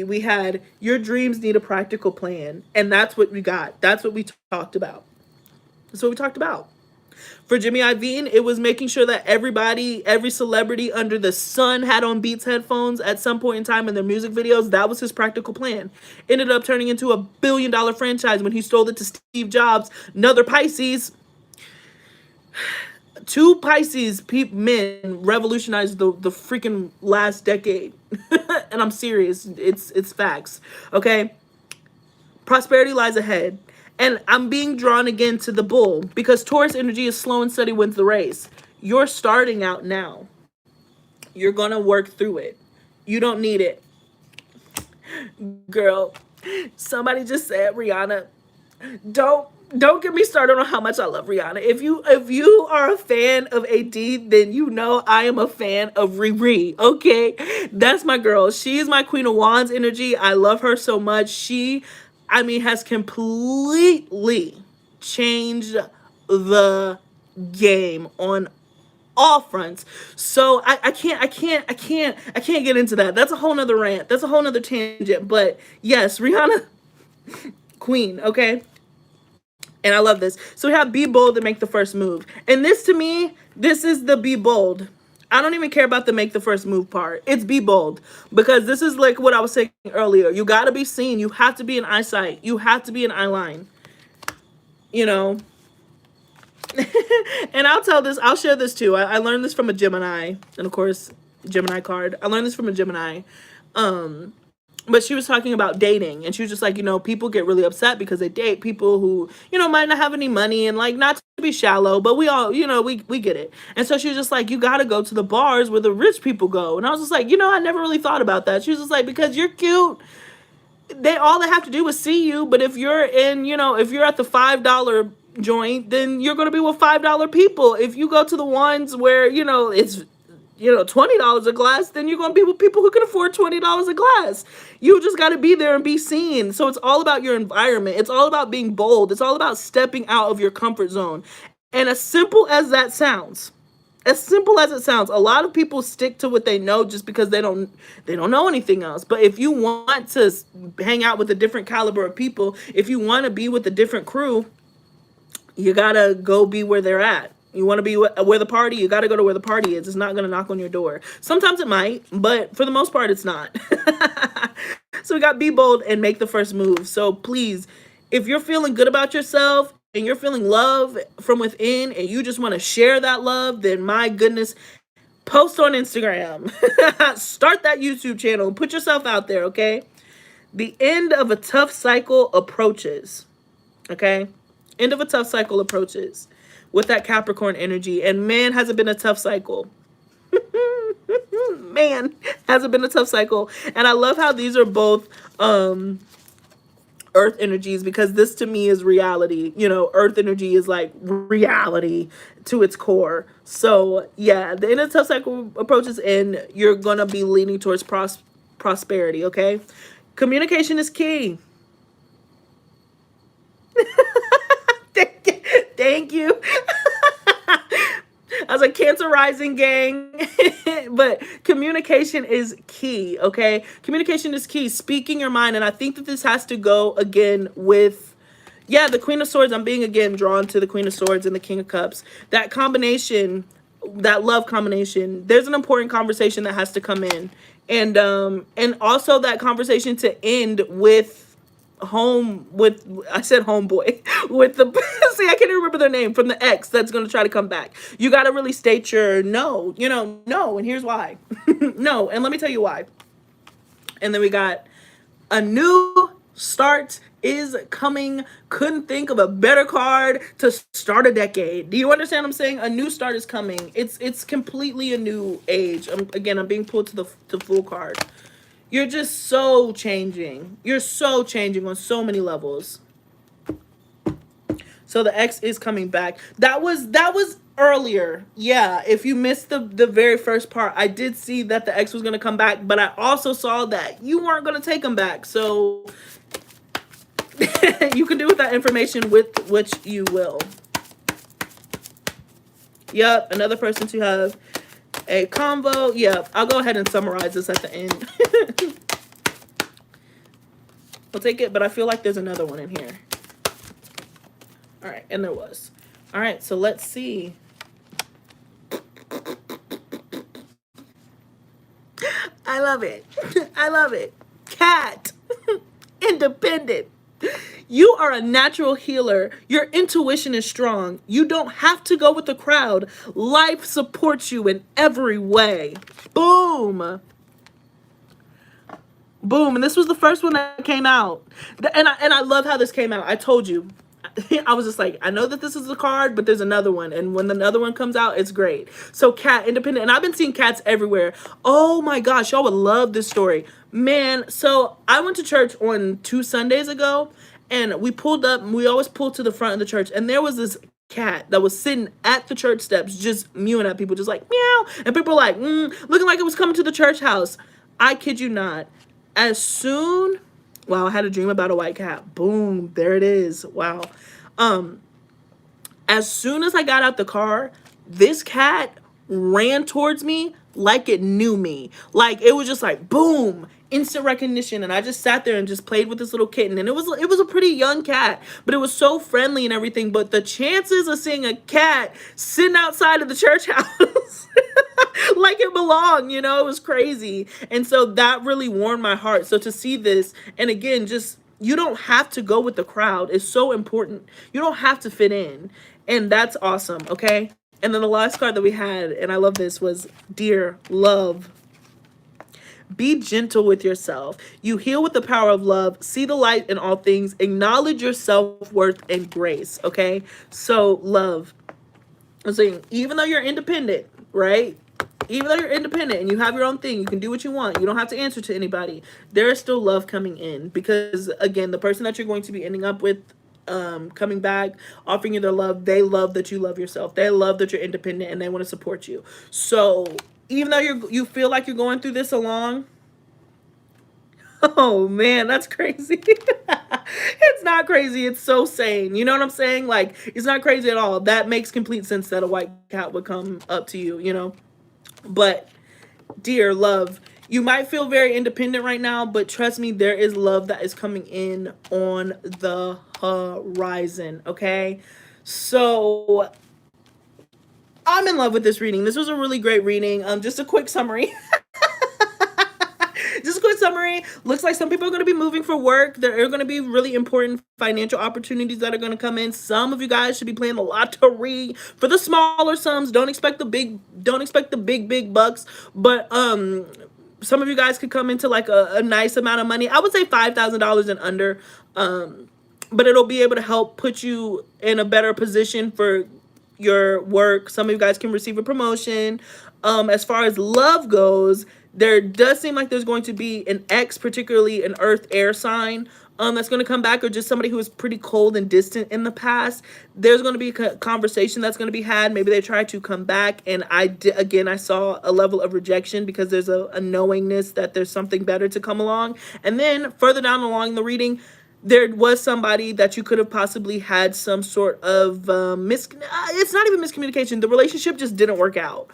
we had, your dreams need a practical plan. And that's what we got. That's what we talked about. That's what we talked about. For Jimmy Iovine, it was making sure that every celebrity under the sun had on Beats headphones at some point in time in their music videos. That was his practical plan. Ended up turning into $1 billion franchise when he stole it to Steve Jobs, another Pisces. Two Pisces men revolutionized the freaking last decade. And I'm serious. It's facts. Okay? Prosperity lies ahead. And I'm being drawn again to the bull because Taurus energy is slow and steady wins the race. You're starting out now. You're going to work through it. You don't need it. Girl, somebody just said, Rihanna, don't get me started on how much I love Rihanna. If you are a fan of AD, then you know I am a fan of Riri. Okay, that's my girl. She is my Queen of Wands energy. I love her so much. She, I mean, has completely changed the game on all fronts. So I can't get into that. That's a whole nother rant. That's a whole nother tangent. But yes, Rihanna, queen. Okay. And I love this. So we have be bold and make the first move. And this, to me, this is the be bold. I don't even care about the make the first move part. It's be bold. Because this is like what I was saying earlier. You got to be seen. You have to be in eyesight. You have to be in eye line. You know. And I'll share this too. I learned this from a Gemini. And of course, Gemini card. I learned this from a Gemini. But she was talking about dating, and she was just like, you know, people get really upset because they date people who, you know, might not have any money, and like, not to be shallow, but we all, you know, we get it. And so she was just like, you got to go to the bars where the rich people go. And I was just like, you know, I never really thought about that. She was just like, because you're cute. All they have to do is see you. But if you're in, you know, if you're at the $5 joint, then you're going to be with $5 people. If you go to the ones where, you know, it's, you know, $20 a glass, then you're going to be with people who can afford $20 a glass. You just got to be there and be seen. So it's all about your environment. It's all about being bold. It's all about stepping out of your comfort zone. And as simple as that sounds, a lot of people stick to what they know just because they don't know anything else. But if you want to hang out with a different caliber of people, if you want to be with a different crew, you got to go be where they're at. You want to be where the party, you got to go to where the party is. It's not going to knock on your door. Sometimes it might, but for the most part, it's not. So we got be bold and make the first move. So please, if you're feeling good about yourself and you're feeling love from within and you just want to share that love, then my goodness, post on Instagram. Start that YouTube channel. Put yourself out there, okay? The end of a tough cycle approaches, okay? End of a tough cycle approaches. With that Capricorn energy. And man, has it been a tough cycle. Man, has it been a tough cycle. And I love how these are both earth energies, because this to me is reality. You know, earth energy is like reality to its core. So yeah, the end of the tough cycle approaches and you're going to be leaning towards prosperity, okay? Communication is key. Thank you. I was like, Cancer rising, gang. But communication is key, okay? Communication is key. Speaking your mind. And I think that this has to go again with, yeah, the Queen of Swords. I'm being again drawn to the Queen of Swords and the King of Cups. That combination, that love combination, there's an important conversation that has to come in. And also that conversation to end with I said homeboy, with the, see, I can't even remember their name, from the ex that's going to try to come back. You got to really state your no, you know, no, and here's why. No, and let me tell you why. And then we got a new start is coming. Couldn't think of a better card to start a decade. Do you understand what I'm saying? A new start is coming. It's completely a new age. I'm being pulled to the full card. You're just so changing. You're so changing on so many levels. So the ex is coming back. That was earlier. Yeah, if you missed the very first part, I did see that the ex was going to come back, but I also saw that you weren't going to take him back. So you can do with that information with which you will. Yep, another person to have a convo. Yeah, I'll go ahead and summarize this at the end. We'll take it, but I feel like there's another one in here. All right, and there was. All right, so let's see. I love it. I love it. Cat. Independent. You are a natural healer. Your intuition is strong. You don't have to go with the crowd. Life supports you in every way. Boom. Boom. And this was the first one that came out. And I love how this came out. I told you. I was just like, I know that this is a card, but there's another one. And when the other one comes out, it's great. So cat, independent. And I've been seeing cats everywhere. Oh my gosh, y'all would love this story. Man, so I went to church on 2 Sundays ago. And we pulled up. We always pull to the front of the church. And there was this cat that was sitting at the church steps just mewing at people, just like meow. And people were like, looking like it was coming to the church house. I kid you not. As soon, wow, I had a dream about a white cat. Boom, there it is. Wow. As soon as I got out the car, this cat ran towards me like it knew me. Like it was just like boom, instant recognition. And I just sat there and just played with this little kitten. And it was a pretty young cat, but it was so friendly and everything. But the chances of seeing a cat sitting outside of the church house like it belonged, you know, it was crazy. And so that really warmed my heart. So to see this, and again, just you don't have to go with the crowd. It's so important. You don't have to fit in. And that's awesome, okay? And then the last card that we had, and I love this, was Dear Love. Be gentle with yourself. You heal with the power of love. See the light in all things. Acknowledge your self-worth and grace, okay? So, love. I'm saying, even though you're independent, right? Even though you're independent and you have your own thing, you can do what you want. You don't have to answer to anybody. There is still love coming in because, again, the person that you're going to be ending up with, coming back, offering you their love, they love that you love yourself. They love that you're independent and they want to support you. So even though you feel like you're going through this along, oh man, that's crazy. It's not crazy. It's so sane. You know what I'm saying? Like, it's not crazy at all. That makes complete sense that a white cat would come up to you, you know? But dear love, you might feel very independent right now, but trust me, there is love that is coming in on the horizon, okay? So I'm in love with this reading. This was a really great reading. Just a quick summary. Just a quick summary. Looks like some people are going to be moving for work. There are going to be really important financial opportunities that are going to come in. Some of you guys should be playing the lottery for the smaller sums. Don't expect the big bucks, but some of you guys could come into like a nice amount of money. I would say $5,000 and under. But it'll be able to help put you in a better position for your work. Some of you guys can receive a promotion. As far as love goes, there does seem like there's going to be an ex, particularly an earth air sign, that's going to come back, or just somebody who was pretty cold and distant in the past. There's going to be a conversation that's going to be had. Maybe they try to come back, and I saw a level of rejection because there's a knowingness that there's something better to come along. And then further down along the reading, there was somebody that you could have possibly had some sort of it's not even miscommunication. The relationship just didn't work out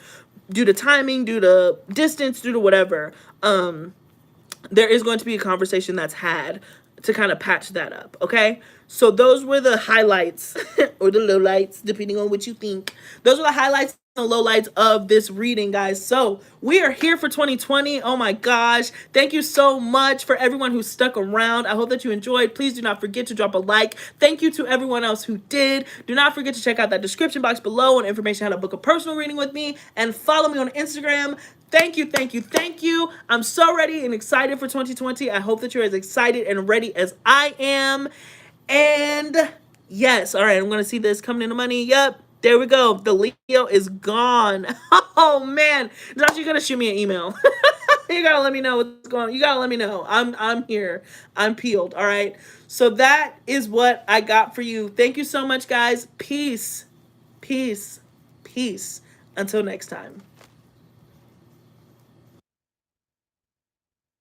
due to timing, due to distance, due to whatever. There is going to be a conversation that's had to kind of patch that up, okay? So those were the highlights or the lowlights, depending on what you think. Those were the highlights and lowlights of this reading, guys. So we are here for 2020. Oh my gosh. Thank you so much for everyone who stuck around. I hope that you enjoyed. Please do not forget to drop a like. Thank you to everyone else who did. Do not forget to check out that description box below on information how to book a personal reading with me, and follow me on Instagram. Thank you, thank you, thank you. I'm so ready and excited for 2020. I hope that you're as excited and ready as I am. And yes, all right, I'm going to see this coming into money. Yep, there we go. The Leo is gone. Oh, man. Josh, you got to shoot me an email. You got to let me know what's going on. You got to let me know. I'm here. I'm peeled, all right? So that is what I got for you. Thank you so much, guys. Peace, peace, peace. Until next time.